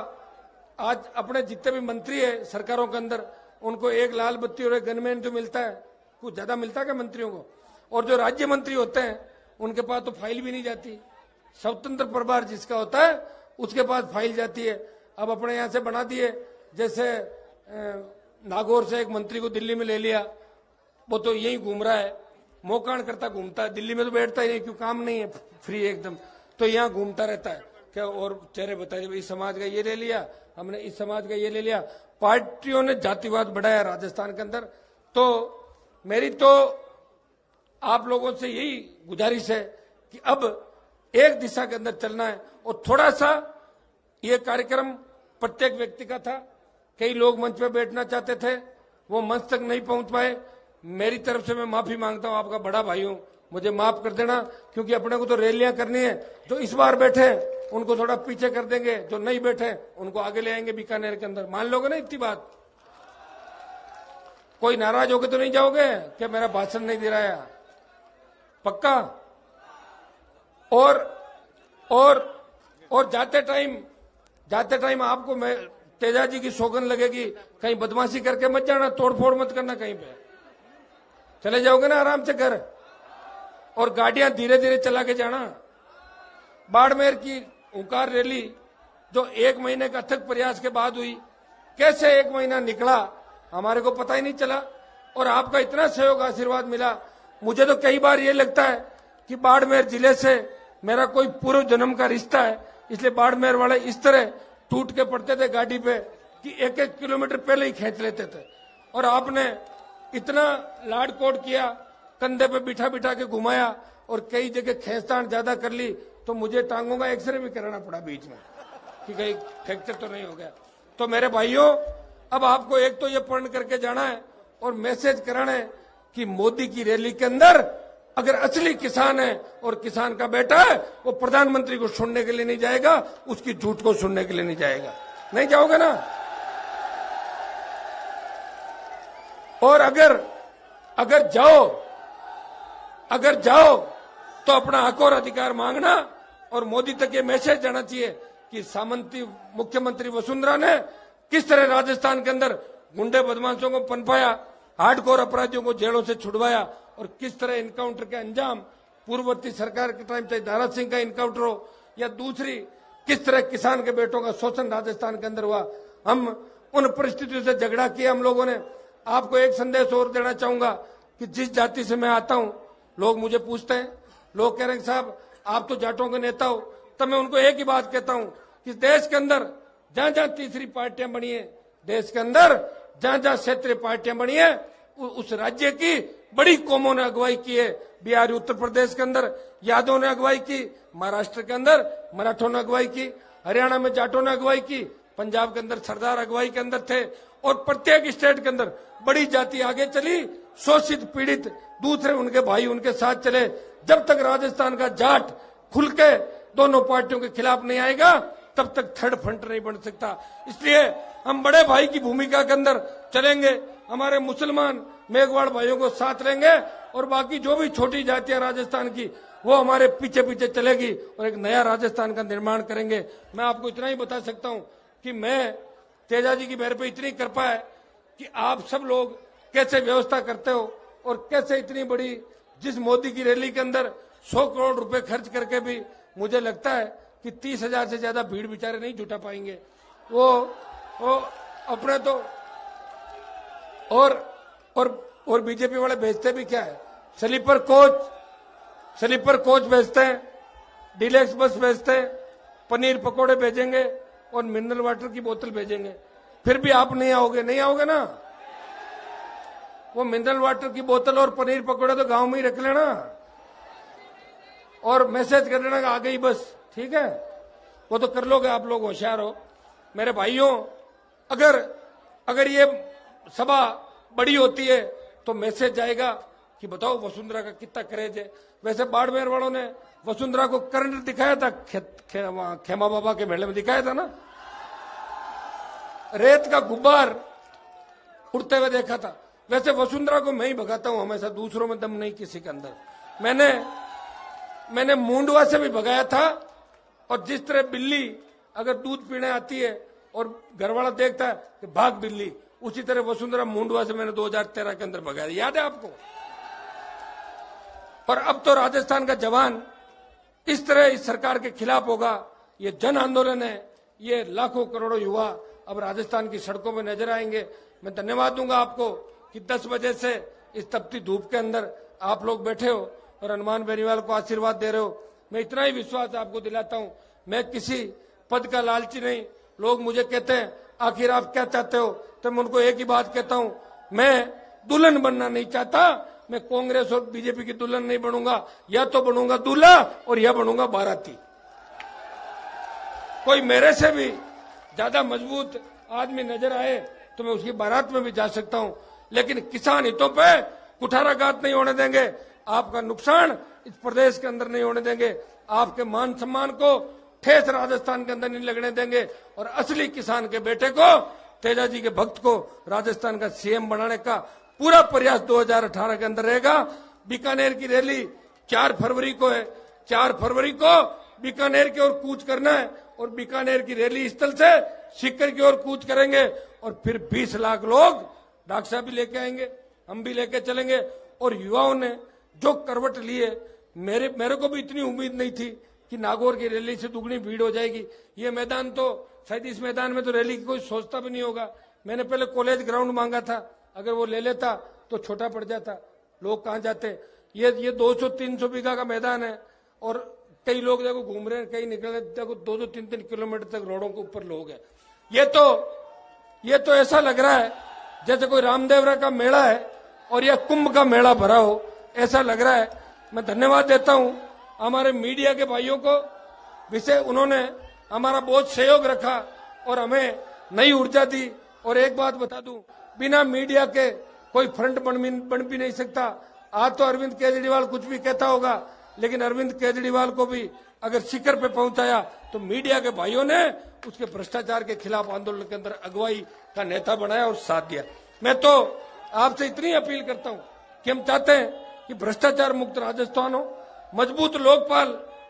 आज अपने जितने भी मंत्री है सरकारों के अंदर, उनको एक लाल बत्ती और एक गनमैन जो मिलता है, कुछ ज्यादा मिलता है क्या मंत्रियों को? और जो राज्य मंत्री होते हैं उनके पास तो फाइल भी नहीं जाती। स्वतंत्र प्रभार जिसका होता है उसके पास फाइल जाती है। अब अपने यहां से बना दिए, जैसे नागौर से एक मंत्री को दिल्ली में ले लिया, वो तो यही घूम रहा है, मोकाण करता घूमता है, दिल्ली में तो बैठता ही नहीं, क्यों काम नहीं है, फ्री एकदम, तो यहाँ घूमता रहता है क्या। और चेहरे बताइए, इस समाज का ये ले लिया हमने, इस समाज का ये ले लिया। पार्टियों ने जातिवाद बढ़ाया राजस्थान के अंदर। तो मेरी तो आप लोगों से यही गुजारिश है कि अब एक दिशा के अंदर चलना है। और थोड़ा सा ये कार्यक्रम प्रत्येक व्यक्ति का था, कई लोग मंच पे बैठना चाहते थे, वो मंच तक नहीं पहुंच पाए। मेरी तरफ से मैं माफी मांगता हूं, आपका बड़ा भाई हूं, मुझे माफ कर देना, क्योंकि अपने को तो रैलियां करनी है। जो इस बार बैठे उनको थोड़ा पीछे कर देंगे, जो नहीं बैठे उनको आगे ले आएंगे बीकानेर के अंदर। मान लोगे ना इतनी बात? कोई नाराज होके तो नहीं जाओगे कि मेरा भाषण नहीं दे रहा है? पक्का? और जाते टाइम आपको मैं तेजा जी की सौगंध लगेगी, कहीं बदमाशी करके मत जाना, तोड़फोड़ मत करना कहीं पे। चले जाओगे ना आराम से घर, और गाड़ियां धीरे धीरे चला के जाना। बाड़मेर की हुंकार रैली जो 1 महीने का अथक प्रयास के बाद हुई, कैसे 1 महीना निकला हमारे को पता ही नहीं चला, और आपका इतना सहयोग आशीर्वाद मिला। मुझे तो कई बार ये लगता है कि बाड़मेर जिले से मेरा कोई पूर्व जन्म का रिश्ता है, इसलिए बाड़मेर वाले इस तरह टूट के पड़ते थे गाड़ी पे कि 1-1 किलोमीटर पहले ही खींच लेते थे। और आपने इतना लाडकोड किया, कंधे पे बिठा बिठा के घुमाया, और कई जगह खींचतान ज्यादा कर ली, तो मुझे टांगों का एक्सरे भी कराना पड़ा बीच में कि कहीं फ्रैक्चर तो नहीं हो गया। तो मेरे भाइयों, अब आपको एक तो ये पढ़ करके जाना है और मैसेज कराना है कि मोदी की रैली के अंदर अगर असली किसान है और किसान का बेटा है, वो प्रधानमंत्री को सुनने के लिए नहीं जाएगा, उसकी झूठ को सुनने के लिए नहीं जाएगा। नहीं जाओगे ना? और अगर जाओ तो अपना हक और अधिकार मांगना। और मोदी तक ये मैसेज जाना चाहिए कि सामंती मुख्यमंत्री वसुंधरा ने किस तरह राजस्थान के अंदर गुंडे बदमाशों को पनपाया, हार्डकोर अपराधियों को जेलों से छुड़वाया, और किस तरह इनकाउंटर के अंजाम पूर्ववर्ती सरकार के टाइम चाहे दारा सिंह का इनकाउंटर हो या दूसरी, किस तरह किसान के बेटों का शोषण राजस्थान के अंदर हुआ। हम उन परिस्थितियों से झगड़ा किया हम लोगों ने। आपको एक संदेश और देना चाहूंगा कि जिस जाति से मैं आता हूं, लोग मुझे पूछते हैं, लोग कह रहे हैं साहब आप तो जाटों के नेता हो, तब मैं उनको एक ही बात कहता हूं कि देश के अंदर जहां जहां तीसरी पार्टियां बनी है, देश के अंदर जहां जहां क्षेत्रीय पार्टियां बनी है, उस राज्य की बड़ी कौमों ने अगुवाई की है। बिहार उत्तर प्रदेश के अंदर यादवों ने अगुवाई की, महाराष्ट्र के अंदर मराठों ने अगुवाई की, हरियाणा में जाटों ने अगुवाई की, पंजाब के अंदर सरदार अगुवाई के अंदर थे, और प्रत्येक स्टेट के अंदर बड़ी जाति आगे चली, शोषित पीड़ित दूसरे उनके भाई उनके साथ चले। जब तक राजस्थान का जाट खुल के दोनों पार्टियों के खिलाफ नहीं आएगा, तब तक थर्ड फ्रंट नहीं बन सकता। इसलिए हम बड़े भाई की भूमिका के अंदर चलेंगे, हमारे मुसलमान मेघवाड़ भाइयों को साथ लेंगे, और बाकी जो भी छोटी जातियां राजस्थान की वो हमारे पीछे पीछे चलेगी, और एक नया राजस्थान का निर्माण करेंगे। मैं आपको इतना ही बता सकता हूं कि मैं तेजा जी की मेरे पे इतनी कृपा है कि आप सब लोग कैसे व्यवस्था करते हो, और कैसे इतनी बड़ी, जिस मोदी की रैली के अंदर 100 करोड़ रुपए खर्च करके भी मुझे लगता है कि 30,000 से ज्यादा भीड़ बेचारे नहीं जुटा पाएंगे। वो अपने तो और बीजेपी वाले भेजते भी क्या है, स्लीपर कोच भेजते हैं, डिलेक्स बस भेजते हैं, पनीर पकोड़े भेजेंगे और मिनरल वाटर की बोतल भेजेंगे। फिर भी आप नहीं आओगे ना? वो मिनरल वाटर की बोतल और पनीर पकोड़े तो गांव में ही रख लेना, और मैसेज कर देना आ गई बस, ठीक है? वो तो कर लोगे, आप लोग होशियार हो। मेरे भाइयों, अगर ये सभा बड़ी होती है तो मैसेज जाएगा कि बताओ वसुंधरा का कितना क्रेज है। वैसे बाड़मेर वालों ने वसुंधरा को करंट दिखाया था, खेमा बाबा के मेले में दिखाया था ना, रेत का गुब्बार उड़ते हुए देखा था। वैसे वसुंधरा को मैं ही भगाता हूं हमेशा, दूसरों में दम नहीं किसी के अंदर। मैंने मुंडवा से भी भगाया था, और जिस तरह बिल्ली अगर दूध पीने आती है और घरवाला देखता है कि भाग बिल्ली, उसी तरह वसुंधरा मुंडवा से मैंने 2013 के अंदर भगाया, याद है आपको। पर अब तो राजस्थान का जवान इस तरह इस सरकार के खिलाफ होगा। ये जन आंदोलन है, ये लाखों करोड़ों युवा अब राजस्थान की सड़कों में नजर आएंगे। मैं धन्यवाद दूंगा आपको कि 10 बजे से इस तपती धूप के अंदर आप लोग बैठे हो और हनुमान बेनीवाल को आशीर्वाद दे रहे हो। मैं इतना ही विश्वास आपको दिलाता हूं, मैं किसी पद का लालची नहीं। लोग मुझे कहते हैं आखिर आप क्या चाहते हो, तो मैं उनको एक ही बात कहता हूं, मैं दुल्हन बनना नहीं चाहता। मैं कांग्रेस और बीजेपी की दुल्हन नहीं बनूंगा, या तो बनूंगा दूल्हा और या बनूंगा बाराती। कोई मेरे से भी ज्यादा मजबूत आदमी नजर आए तो मैं उसकी बारात में भी जा सकता हूं, लेकिन किसान हितों पे कुठाराघात नहीं होने देंगे। आपका नुकसान इस प्रदेश के अंदर नहीं होने देंगे। आपके मान सम्मान को ठेस राजस्थान के अंदर नहीं लगने देंगे। और असली किसान के बेटे को, तेजा जी के भक्त को राजस्थान का सीएम बनाने का पूरा प्रयास 2018 के अंदर रहेगा। बीकानेर की रैली 4 फरवरी को है। 4 फरवरी को बीकानेर की ओर कूच करना है, और बीकानेर की रैली स्थल से सीकर की ओर कूच करेंगे, और फिर 20 लाख लोग डॉक्टर साहब भी लेके आएंगे, हम भी लेके चलेंगे। और युवाओं ने जो करवट ली है, मेरे को भी इतनी उम्मीद नहीं थी कि नागौर की रैली से दुगनी भीड़ हो जाएगी। ये मैदान तो शायद इस मैदान में तो रैली की कोई सोचता भी नहीं होगा। मैंने पहले कॉलेज ग्राउंड मांगा था, अगर वो ले लेता तो छोटा पड़ जाता, लोग कहां जाते। ये 200-300 बीघा का मैदान है, और कई लोग देखो घूम रहे हैं, कई निकल रहे, देखो 2-3 किलोमीटर तक रोडों के ऊपर लोग हैं। ये तो ऐसा लग रहा है जैसे कोई रामदेवरा का मेला है और यह कुंभ का मेला भरा हो, ऐसा लग रहा है। मैं धन्यवाद देता हूं हमारे मीडिया के भाइयों को, विषय उन्होंने हमारा बहुत सहयोग रखा और हमें नई ऊर्जा दी। और एक बात बता दूं, बिना मीडिया के कोई फ्रंट बन भी नहीं सकता। आज तो अरविंद केजरीवाल कुछ भी कहता होगा, लेकिन अरविंद केजरीवाल को भी अगर शिखर पे पहुंचाया तो मीडिया के भाइयों ने उसके भ्रष्टाचार के खिलाफ आंदोलन के अंदर अगुवाई का नेता बनाया और साथ दिया। मैं तो आपसे इतनी अपील करता हूं कि हम चाहते हैं कि भ्रष्टाचार मुक्त राजस्थान हो, मजबूत लोकपाल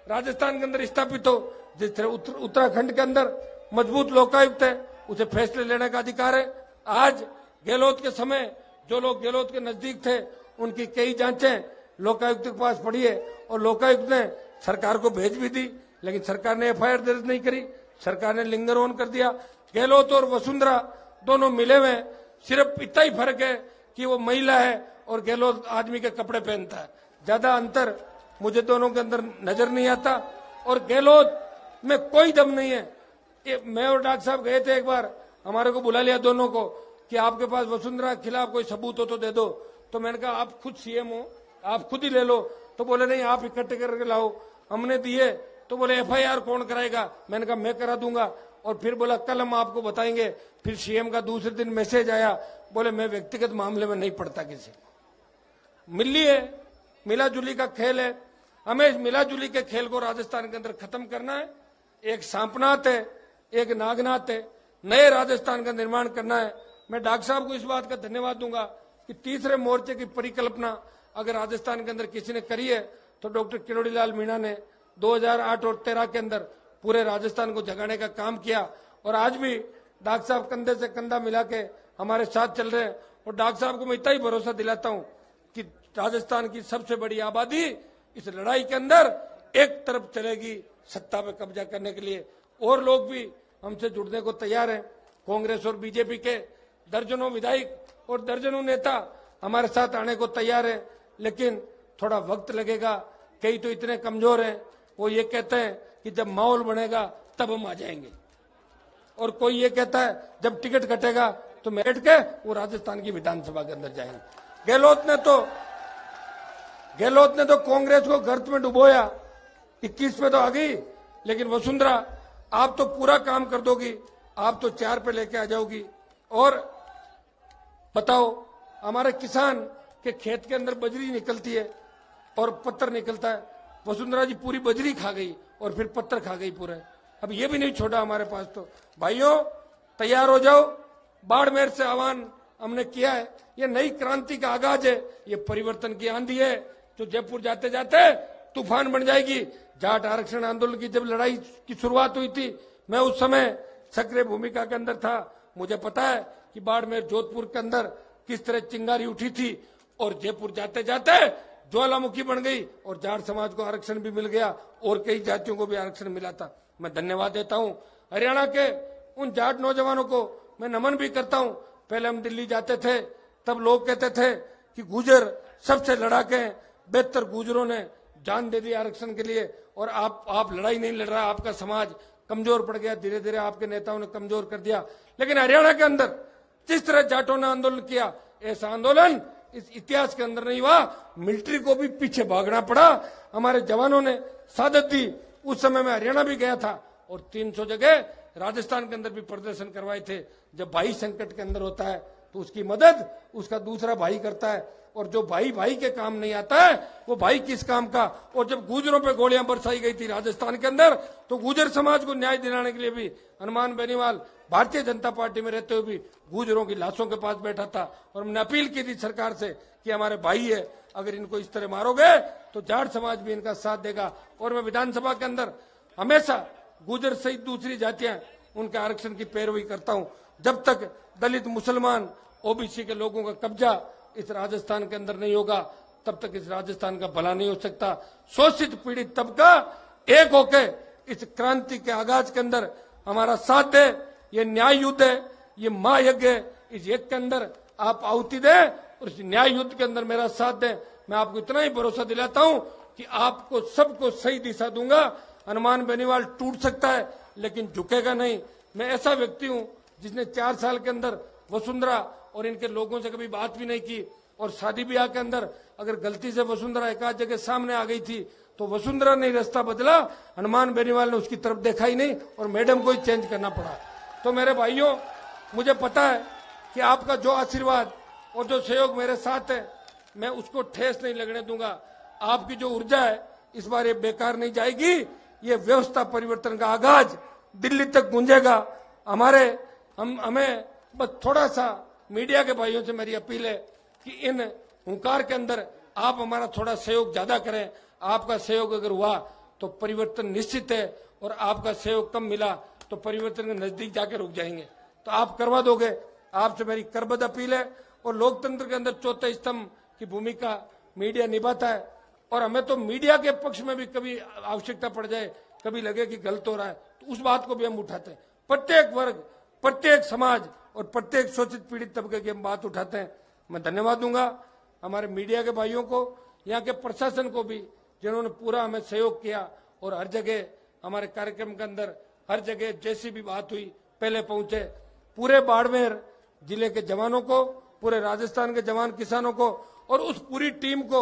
राजस्थान के अंदर स्थापित हो। जिस तरह उत्तराखंड के अंदर मजबूत लोकायुक्त है, उसे फैसले लेने का अधिकार है। आज गहलोत के समय जो लोग गहलोत के नजदीक थे, उनकी कई जांचें लोकायुक्त के पास पड़ी है, और लोकायुक्त ने सरकार को भेज भी दी, लेकिन सरकार ने एफआईआर दर्ज नहीं करी, सरकार ने लिंगर ऑन कर दिया। गहलोत और वसुंधरा दोनों मिले हुए, सिर्फ इतना ही फर्क है कि वो महिला है और गहलोत आदमी के कपड़े पहनता है। ज्यादा अंतर मुझे दोनों के अंदर नजर नहीं आता, और गहलोत में कोई दम नहीं है। मैं और डॉक्टर साहब गए थे एक बार, हमारे को बुला लिया दोनों को कि आपके पास वसुंधरा के खिलाफ कोई सबूत हो तो दे दो। तो मैंने कहा आप खुद सीएम हो, आप खुद ही ले लो। तो बोले नहीं, आप इकट्ठे करके लाओ। हमने दिए तो बोले एफआईआर कौन कराएगा? मैंने कहा मैं करा दूंगा। और फिर बोला कल हम आपको बताएंगे। फिर सीएम का दूसरे दिन मैसेज आया, बोले मैं व्यक्तिगत मामले में नहीं पड़ता किसी को। मिली है, मिलाजुली का खेल है, हमें इस मिलाजुली के खेल को राजस्थान के अंदर खत्म करना है। एक सांपनाथ है, एक नागनाथ है, नए राजस्थान का निर्माण करना है। मैं डॉक्टर साहब को इस बात का धन्यवाद दूंगा कि तीसरे मोर्चे की परिकल्पना अगर राजस्थान के अंदर किसी ने करी है तो डॉक्टर किरोड़ी लाल मीणा ने 2008 और 13 के अंदर पूरे राजस्थान को जगाने का काम किया। और आज भी डॉक्टर साहब कंधे से कंधा मिला के हमारे साथ चल रहे हैं। और डॉक्टर साहब को मैं इतना ही भरोसा दिलाता हूं कि राजस्थान की सबसे बड़ी आबादी इस लड़ाई के अंदर एक तरफ चलेगी, सत्ता पे कब्जा करने के लिए। और लोग भी हमसे जुड़ने को तैयार हैं। कांग्रेस और बीजेपी के दर्जनों विधायक और दर्जनों नेता हमारे साथ आने को तैयार है, लेकिन थोड़ा वक्त लगेगा। कई तो इतने कमजोर हैं, वो ये कहते हैं कि जब माहौल बनेगा तब हम आ जाएंगे, और कोई ये कहता है जब टिकट कटेगा तो बैठ के वो राजस्थान की विधानसभा के अंदर जाएंगे। गहलोत ने तो कांग्रेस को गर्त में डुबोया, 21 पे तो आ गई, लेकिन वसुंधरा आप तो पूरा काम कर दोगी, आप तो 4 पे लेके आ जाओगी। और बताओ हमारे किसान कि खेत के अंदर बजरी निकलती है और पत्थर निकलता है। वसुंधरा जी पूरी बजरी खा गई और फिर पत्थर खा गई पूरे। अब ये भी नहीं छोड़ा हमारे पास। तो भाइयों तैयार हो जाओ, बाड़मेर से आह्वान हमने किया है। ये नई क्रांति का आगाज है, ये परिवर्तन की आंधी है जो जयपुर जाते जाते तूफान बन जाएगी। जाट आरक्षण आंदोलन की जब लड़ाई की शुरुआत हुई थी, मैं उस समय सक्रिय भूमिका के अंदर था। मुझे पता है कि बाड़मेर जोधपुर के अंदर किस तरह चिंगारी उठी थी और जयपुर जाते जाते ज्वालामुखी बन गई और जाट समाज को आरक्षण भी मिल गया और कई जातियों को भी आरक्षण मिला था। मैं धन्यवाद देता हूं हरियाणा के उन जाट नौजवानों को, मैं नमन भी करता हूं। पहले हम दिल्ली जाते थे तब लोग कहते थे कि गुजर सबसे लड़ाके हैं, बेहतर गुजरों ने जान दे दी आरक्षण के लिए और आप लड़ाई नहीं लड़ रहा, आपका समाज कमजोर पड़ गया। धीरे धीरे आपके नेताओं ने कमजोर कर दिया। लेकिन हरियाणा के अंदर जिस तरह जाटों ने आंदोलन किया, ऐसा आंदोलन इस इतिहास के अंदर नहीं हुआ। मिलिट्री को भी पीछे भागना पड़ा, हमारे जवानों ने शहादत दी। उस समय में हरियाणा भी गया था और 300 जगह राजस्थान के अंदर भी प्रदर्शन करवाए थे। जब भाई संकट के अंदर होता है तो उसकी मदद उसका दूसरा भाई करता है, और जो भाई भाई के काम नहीं आता है वो भाई किस काम का। और जब गुजरों पे गोलियां बरसाई गई थी राजस्थान के अंदर, तो गुजर समाज को न्याय दिलाने के लिए भी हनुमान बेनीवाल भारतीय जनता पार्टी में रहते हुए भी गुजरों की लाशों के पास बैठा था। और हमने अपील की थी सरकार से कि हमारे भाई है, अगर इनको इस तरह मारोगे तो जाट समाज भी इनका साथ देगा। और मैं विधानसभा के अंदर हमेशा गुजर सहित दूसरी जातियां उनके आरक्षण की पैरवी करता हूं। जब तक दलित, मुसलमान, ओबीसी के लोगों का कब्जा इस राजस्थान के अंदर नहीं होगा, तब तक इस राजस्थान का भला नहीं हो सकता। शोषित पीड़ित तबका एक होके इस क्रांति के आगाज के अंदर हमारा साथ दे। ये न्याय युद्ध है, ये महायज्ञ है। इस यज्ञ के अंदर आप आहुति दे और इस न्याय युद्ध के अंदर मेरा साथ दे। मैं आपको इतना ही भरोसा दिलाता हूं कि आपको सबको सही दिशा दूंगा। हनुमान बेनीवाल टूट सकता है लेकिन झुकेगा नहीं। मैं ऐसा व्यक्ति हूं जिसने 4 साल के अंदर वसुंधरा और इनके लोगों से कभी बात भी नहीं की। और शादी ब्याह के अंदर अगर गलती से वसुंधरा एक आध जगह सामने आ गई थी तो वसुंधरा ने रास्ता बदला, हनुमान बेनीवाल ने उसकी तरफ देखा ही नहीं और मैडम को ही चेंज करना पड़ा। तो मेरे भाइयों, मुझे पता है कि आपका जो आशीर्वाद और जो सहयोग मेरे साथ है, मैं उसको ठेस नहीं लगने दूंगा। आपकी जो ऊर्जा है इस बार ये बेकार नहीं जाएगी। ये व्यवस्था परिवर्तन का आगाज दिल्ली तक गूंजेगा। हमें बस थोड़ा सा मीडिया के भाइयों से मेरी अपील है कि इन हुंकार के अंदर आप हमारा थोड़ा सहयोग ज्यादा करें। आपका सहयोग अगर हुआ तो परिवर्तन निश्चित है, और आपका सहयोग कम मिला तो परिवर्तन के नजदीक जाकर रुक जाएंगे। तो आप करवा दोगे, आपसे मेरी करबद्ध अपील है। और लोकतंत्र के अंदर चौथे स्तंभ की भूमिका मीडिया निभाता है, और हमें तो मीडिया के पक्ष में भी कभी आवश्यकता पड़ जाए, कभी लगे कि गलत हो रहा है, तो उस बात को भी हम उठाते हैं। प्रत्येक वर्ग, प्रत्येक समाज और प्रत्येक शोषित पीड़ित तबके की हम बात उठाते हैं। मैं धन्यवाद दूंगा हमारे मीडिया के भाइयों को, यहाँ के प्रशासन को भी, जिन्होंने पूरा हमें सहयोग किया। और हर जगह हमारे कार्यक्रम के अंदर हर जगह जैसी भी बात हुई पहले पहुंचे। पूरे बाड़मेर जिले के जवानों को, पूरे राजस्थान के जवान किसानों को और उस पूरी टीम को,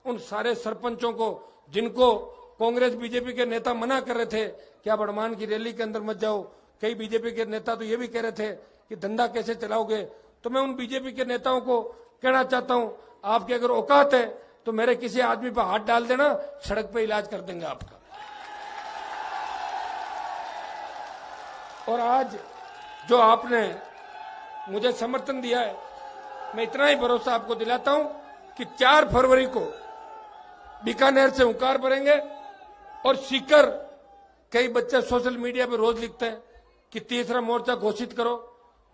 उन सारे सरपंचों को जिनको कांग्रेस बीजेपी के नेता मना कर रहे थे कि आप हनुमान की रैली के अंदर मत जाओ। कई बीजेपी के नेता तो ये भी कह रहे थे कि धंधा कैसे चलाओगे। तो मैं उन बीजेपी के नेताओं को कहना चाहता हूं, आपके अगर औकात है तो मेरे किसी आदमी पर हाथ डाल देना, सड़क पे इलाज कर देंगे आपका। और आज जो आपने मुझे समर्थन दिया है, मैं इतना ही भरोसा आपको दिलाता हूं कि 4 फरवरी को बीकानेर से हुंकार भरेंगे। और सीकर, कई बच्चे सोशल मीडिया पे रोज लिखते हैं कि तीसरा मोर्चा घोषित करो,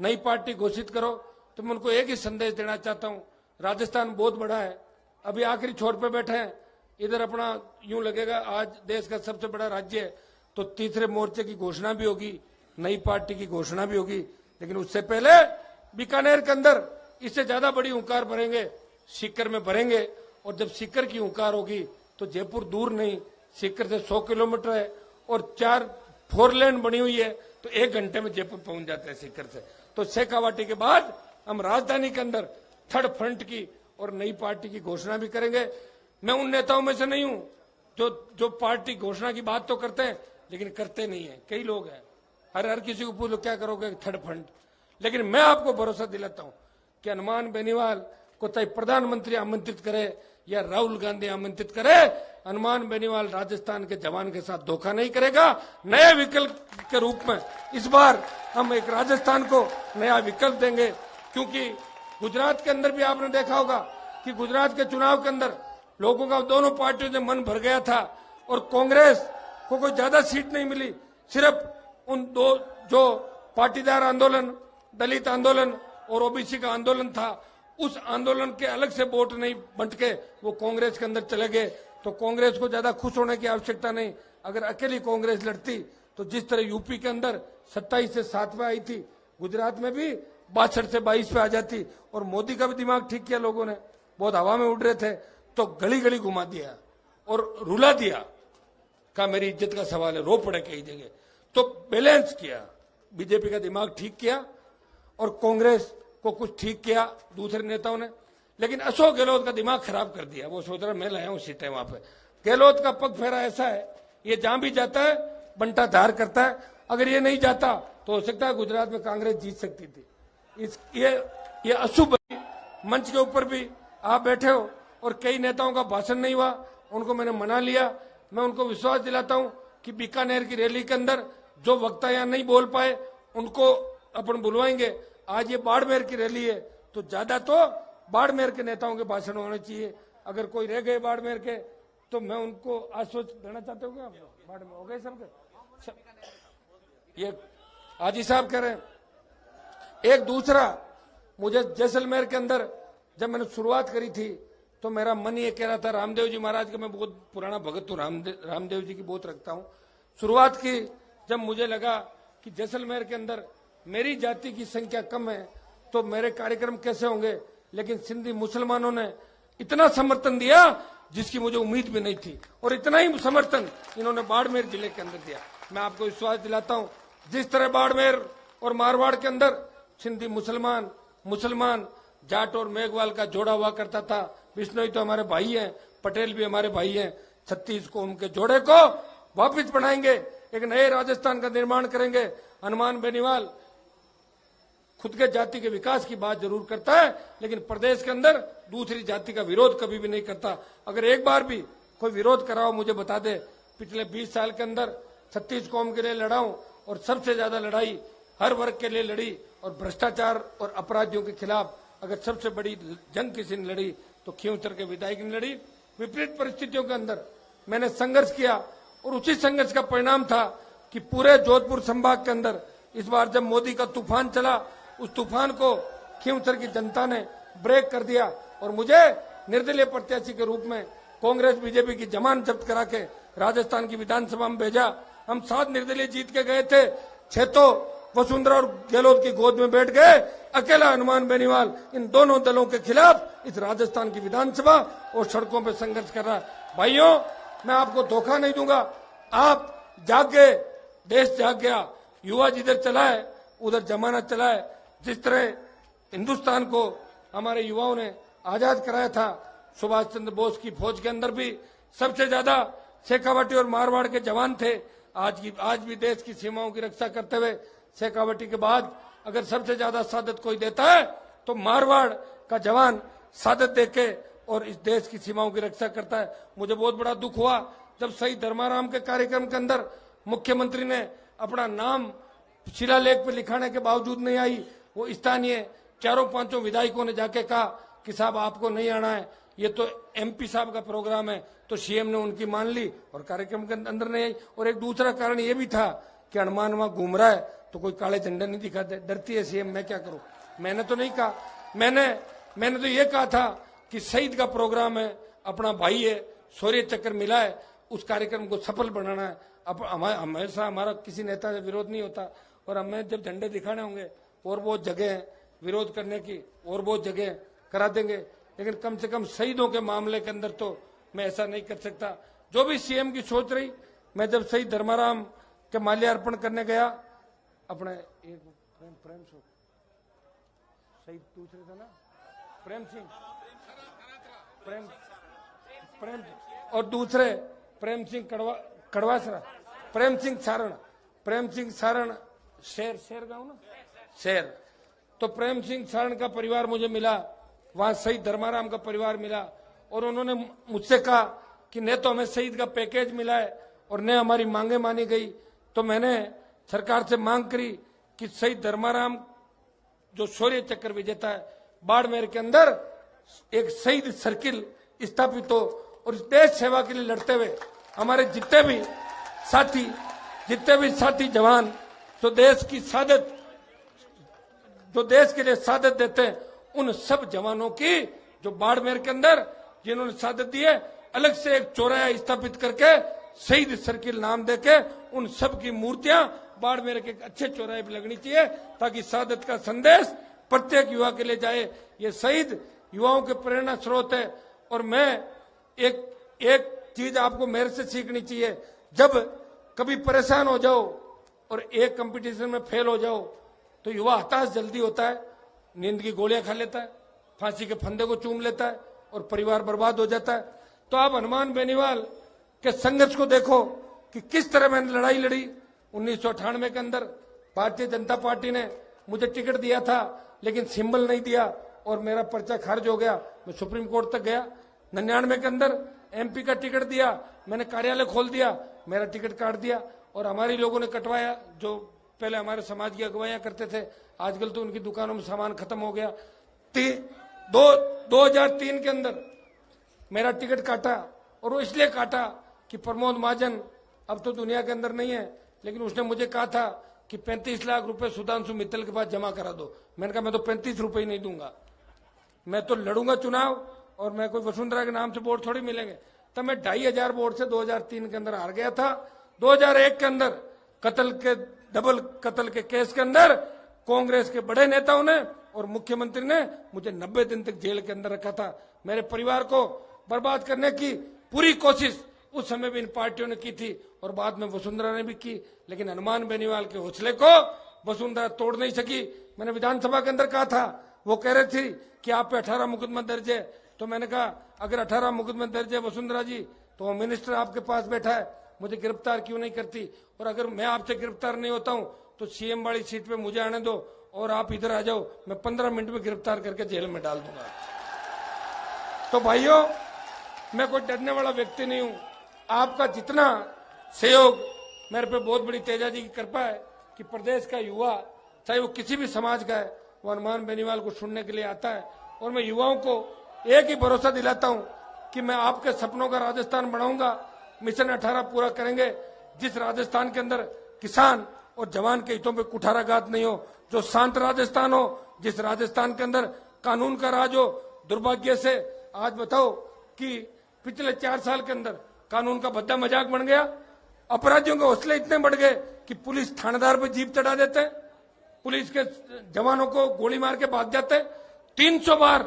नई पार्टी घोषित करो। तो मैं उनको एक ही संदेश देना चाहता हूं, राजस्थान बहुत बड़ा है, अभी आखिरी छोर पे बैठे हैं। इधर अपना यूं लगेगा आज देश का सबसे बड़ा राज्य है, तो तीसरे मोर्चे की घोषणा भी होगी, नई पार्टी की घोषणा भी होगी। लेकिन उससे पहले बीकानेर के अंदर इससे ज्यादा बड़ी हुंकार भरेंगे, सीकर में भरेंगे। और जब सीकर की हुंकार होगी तो जयपुर दूर नहीं, सीकर से 100 किलोमीटर है और 4 लेन बनी हुई है, तो 1 घंटे में जयपुर पहुंच जाते हैं सीकर से। तो शेखावाटी के बाद हम राजधानी के अंदर थर्ड फ्रंट की और नई पार्टी की घोषणा भी करेंगे। मैं उन नेताओं में से नहीं हूं जो पार्टी घोषणा की बात तो करते हैं लेकिन करते नहीं है। कई लोग हैं, हर किसी को पूछ लो क्या करोगे, थर्ड फ्रंट। लेकिन मैं आपको भरोसा दिलाता हूं कि हनुमान बेनीवाल को चाहे प्रधानमंत्री आमंत्रित करे या राहुल गांधी आमंत्रित करे, हनुमान बेनीवाल राजस्थान के जवान के साथ धोखा नहीं करेगा। नए विकल्प के रूप में इस बार हम एक राजस्थान को नया विकल्प देंगे, क्योंकि गुजरात के अंदर भी आपने देखा होगा कि गुजरात के चुनाव के अंदर लोगों का दोनों पार्टियों से मन भर गया था और कांग्रेस को कोई ज्यादा सीट नहीं मिली। सिर्फ उन दो जो पाटीदार आंदोलन, दलित आंदोलन और ओबीसी का आंदोलन था, उस आंदोलन के अलग से वोट नहीं बंट के वो कांग्रेस के अंदर चले गए। तो कांग्रेस को ज्यादा खुश होने की आवश्यकता नहीं। अगर अकेली कांग्रेस लड़ती तो जिस तरह यूपी के अंदर 27 से 7 पे आई थी, गुजरात में भी 62 से 22 पे आ जाती। और मोदी का भी दिमाग ठीक किया लोगों ने, बहुत हवा में उड़ रहे थे तो गली गली घुमा दिया और रुला दिया। का मेरी इज्जत का सवाल है, रो पड़े कई जगह। तो बैलेंस किया, बीजेपी का दिमाग ठीक किया और कांग्रेस को कुछ ठीक किया दूसरे नेताओं ने। लेकिन अशोक गहलोत का दिमाग खराब कर दिया। वो सोच रहा मैं लाया हूं सीटें वहां पे। गहलोत का पग फेरा ऐसा है, ये जहां भी जाता है बंटा धार करता है। अगर ये नहीं जाता तो हो सकता है गुजरात में कांग्रेस जीत सकती थी। ये अशुभ मंच के ऊपर भी आप बैठे हो और कई नेताओं का भाषण नहीं हुआ, उनको मैंने मना लिया। मैं उनको विश्वास दिलाता हूं कि बीकानेर की रैली के अंदर जो वक्ता यहां नहीं बोल पाए उनको अपन बुलवाएंगे। आज ये बाड़मेर की रैली है तो ज्यादा तो बाड़मेर के नेताओं के भाषण होने चाहिए। अगर कोई रह गए बाड़मेर के तो मैं उनको आश्वस्त देना चाहते हो क्या? बाड़मेर हो गए सबके, ये हाजी साहब कह रहे हैं। एक दूसरा, मुझे जैसलमेर के अंदर जब मैंने शुरुआत करी थी तो मेरा मन ये कह रहा था, रामदेव जी महाराज का मैं बहुत पुराना भगत हूं, रामदेव जी की बहुत रखता हूं। शुरुआत की जब मुझे लगा कि जैसलमेर के अंदर मेरी जाति की संख्या कम है तो मेरे कार्यक्रम कैसे होंगे, लेकिन सिंधी मुसलमानों ने इतना समर्थन दिया जिसकी मुझे उम्मीद भी नहीं थी और इतना ही समर्थन इन्होंने बाड़मेर जिले के अंदर दिया। मैं आपको विश्वास दिलाता हूं, जिस तरह बाड़मेर और मारवाड़ के अंदर सिंधी मुसलमान जाट और मेघवाल का जोड़ा हुआ करता था। बिश्नोई तो हमारे भाई हैं, पटेल भी हमारे भाई हैं। 36 को उनके जोड़े को वापिस बनाएंगे, एक नए राजस्थान का निर्माण करेंगे। हनुमान बेनीवाल खुद के जाति के विकास की बात जरूर करता है, लेकिन प्रदेश के अंदर दूसरी जाति का विरोध कभी भी नहीं करता। अगर एक बार भी कोई विरोध कराओ मुझे बता दे। पिछले 20 साल के अंदर 36 कौम के लिए लड़ा हूं और सबसे ज्यादा लड़ाई हर वर्ग के लिए लड़ी और भ्रष्टाचार और अपराधियों के खिलाफ अगर सबसे बड़ी जंग किसी ने लड़ी तो खींवसर के विधायक ने लड़ी। विपरीत परिस्थितियों के अंदर मैंने संघर्ष किया और उसी संघर्ष का परिणाम था कि पूरे जोधपुर संभाग के अंदर इस बार जब मोदी का तूफान चला, उस तूफान को खींवसर की जनता ने ब्रेक कर दिया और मुझे निर्दलीय प्रत्याशी के रूप में कांग्रेस बीजेपी की जमानत जब्त करा के राजस्थान की विधानसभा में भेजा। हम 7 निर्दलीय जीत के गए थे, 6 तो वसुंधरा और गहलोत की गोद में बैठ गए। अकेला हनुमान बेनीवाल इन दोनों दलों के खिलाफ इस राजस्थान की विधानसभा और सड़कों पर संघर्ष कर रहा है। भाइयों, मैं आपको धोखा नहीं दूंगा। आप जाग गए, देश जाग गया, युवा जिधर चला है उधर जमाना चला है। जिस तरह हिंदुस्तान को हमारे युवाओं ने आजाद कराया था, सुभाष चंद्र बोस की फौज के अंदर भी सबसे ज्यादा शेखावटी और मारवाड़ के जवान थे। आज भी देश की सीमाओं की रक्षा करते हुए शेखावटी के बाद अगर सबसे ज्यादा शहादत कोई देता है तो मारवाड़ का जवान शहादत देके और इस देश की सीमाओं की रक्षा करता है। मुझे बहुत बड़ा दुख हुआ जब शहीद धर्माराम के कार्यक्रम के अंदर मुख्यमंत्री ने अपना नाम शिलालेख पे लिखाने के बावजूद नहीं आई। वो स्थानीय 4-5 विधायकों ने जाके कहा कि साहब आपको नहीं आना है, ये तो एमपी साहब का प्रोग्राम है। तो सीएम ने उनकी मान ली और कार्यक्रम के अंदर नहीं आई। और एक दूसरा कारण ये भी था कि हनुमान वहां घूम रहा है तो कोई काले झंडे नहीं दिखाते, डरती है सीएम, मैं क्या करूं। मैंने तो नहीं कहा, मैंने तो ये कहा था कि शहीद का प्रोग्राम है, अपना भाई है, शौर्य चक्र मिला है, उस कार्यक्रम को सफल बनाना है। अब हमेशा हमारा किसी नेता से विरोध नहीं होता और हमें जब झंडे दिखाने होंगे और बहुत जगह है विरोध करने की, और बहुत जगह करा देंगे, लेकिन कम से कम शहीदों के मामले के अंदर तो मैं ऐसा नहीं कर सकता। जो भी सीएम की सोच रही, मैं जब शहीद धर्माराम के माल्यार्पण करने गया, अपने एक प्रेम शहीद दूसरे थे ना, प्रेम सिंह और दूसरे प्रेम सिंह कड़वासरा, प्रेम सिंह सारण शेर गांव ना शेर। तो प्रेम सिंह सारण का परिवार मुझे मिला, वहां शहीद धर्माराम का परिवार मिला और उन्होंने मुझसे कहा कि न तो हमें शहीद का पैकेज मिला है और न हमारी मांगे मानी गई। तो मैंने सरकार से मांग करी कि शहीद धर्माराम जो शौर्य चक्र विजेता है, बाड़मेर के अंदर एक शहीद सर्किल स्थापित हो और इस देश सेवा के लिए लड़ते हुए हमारे जितने भी साथी जवान जो देश के लिए शहादत देते हैं, उन सब जवानों की जो बाड़मेर के अंदर जिन्होंने शहादत दी है, अलग से एक चौराहा स्थापित करके शहीद सर्किल नाम देके उन सब की मूर्तियां बाड़मेर के अच्छे चौराहे पर लगनी चाहिए ताकि शहादत का संदेश प्रत्येक युवा के लिए जाए। ये शहीद युवाओं के प्रेरणा स्रोत है। और मैं एक चीज आपको मेरे से सीखनी चाहिए, जब कभी परेशान हो जाओ और एक कंपटीशन में फेल हो जाओ तो युवा हताश जल्दी होता है, नींद की गोलियां खा लेता है, फांसी के फंदे को चूम लेता है और परिवार बर्बाद हो जाता है। तो आप हनुमान बेनीवाल के संघर्ष को देखो कि किस तरह मैंने लड़ाई लड़ी। 1998 के अंदर भारतीय जनता पार्टी ने मुझे टिकट दिया था लेकिन सिंबल नहीं दिया और मेरा पर्चा खारिज हो गया। मैं सुप्रीम कोर्ट तक गया। 99 के अंदर एमपी का टिकट दिया, मैंने कार्यालय खोल दिया, मेरा टिकट काट दिया और हमारे लोगों ने कटवाया। जो पहले हमारे समाज की अगुवाइयां करते थे, आजकल तो उनकी दुकानों में सामान खत्म हो गया। 2003 के अंदर मेरा टिकट काटा और वो इसलिए काटा कि प्रमोद महाजन अब तो दुनिया के अंदर नहीं है, लेकिन उसने मुझे कहा था कि 35 लाख रुपए सुधांशु मित्तल के पास जमा करा दो। मैंने कहा मैं तो 35 रुपए ही नहीं दूंगा, मैं तो लड़ूंगा चुनाव और मैं कोई वसुंधरा के नाम से वोट थोड़ी मिलेंगे। तब मैं 2500 वोट से 2003 के अंदर हार गया था। 2001 के अंदर डबल कत्ल के केस के अंदर कांग्रेस के बड़े नेताओं ने और मुख्यमंत्री ने मुझे 90 दिन तक जेल के अंदर रखा था। मेरे परिवार को बर्बाद करने की पूरी कोशिश उस समय भी इन पार्टियों ने की थी और बाद में वसुंधरा ने भी की, लेकिन हनुमान बेनीवाल के हौसले को वसुंधरा तोड़ नहीं सकी। मैंने विधानसभा के अंदर कहा था, वो कह रहे थे कि आप पे 18 मुकदमा दर्ज है, तो मैंने कहा अगर 18 मुकदमा दर्ज है वसुंधरा जी, तो वो मिनिस्टर आपके पास बैठा है, मुझे गिरफ्तार क्यों नहीं करती? और अगर मैं आपसे गिरफ्तार नहीं होता हूं तो सीएम वाली सीट पे मुझे आने दो और आप इधर आ जाओ, मैं 15 मिनट में गिरफ्तार करके जेल में डाल दूंगा। तो भाइयों, मैं कोई डरने वाला व्यक्ति नहीं हूं। आपका जितना सहयोग मेरे पे बहुत बड़ी तेजा जी की कृपा है कि प्रदेश का युवा, चाहे वो किसी भी समाज का है, वो हनुमान बेनीवाल को सुनने के लिए आता है। और मैं युवाओं को एक ही भरोसा दिलाता हूं कि मैं आपके सपनों का राजस्थान बनाऊंगा। मिशन 18 पूरा करेंगे, जिस राजस्थान के अंदर किसान और जवान के हितों पे कुठाराघात नहीं हो, जो शांत राजस्थान हो, जिस राजस्थान के अंदर कानून का राज हो। दुर्भाग्य से आज बताओ कि पिछले 4 साल के अंदर कानून का भद्दा मजाक बन गया। अपराधियों के हौसले इतने बढ़ गए कि पुलिस थानेदार पे जीप चढ़ा देते हैं, पुलिस के जवानों को गोली मार के भाग जाते हैं। 300 बार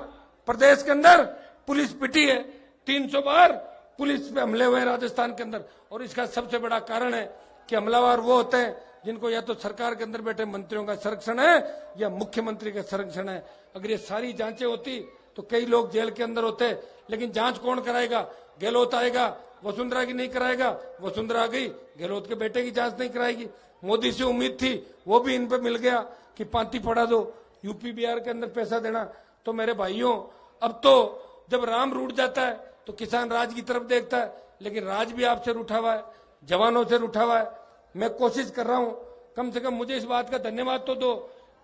प्रदेश के अंदर पुलिस पिटी है, 300 बार पुलिस पे हमले हुए राजस्थान के अंदर। और इसका सबसे बड़ा कारण है कि हमलावर वो होते हैं जिनको या तो सरकार के अंदर बैठे मंत्रियों का संरक्षण है या मुख्यमंत्री का संरक्षण है। अगर ये सारी जांचें होती तो कई लोग जेल के अंदर होते, लेकिन जांच कौन कराएगा? गहलोत आएगा, वसुंधरा की नहीं कराएगा। वसुंधरा आ गई, गहलोत के बेटे की जांच नहीं कराएगी। मोदी से उम्मीद थी, वो भी इन पे मिल गया कि पांति पड़ा दो, यूपी बिहार के अंदर पैसा देना। तो मेरे भाइयों, अब तो जब राम रूठ जाता है तो किसान राज की तरफ देखता है, लेकिन राज भी आपसे रूठा हुआ है, जवानों से रूठा हुआ है। मैं कोशिश कर रहा हूं, कम से कम मुझे इस बात का धन्यवाद तो दो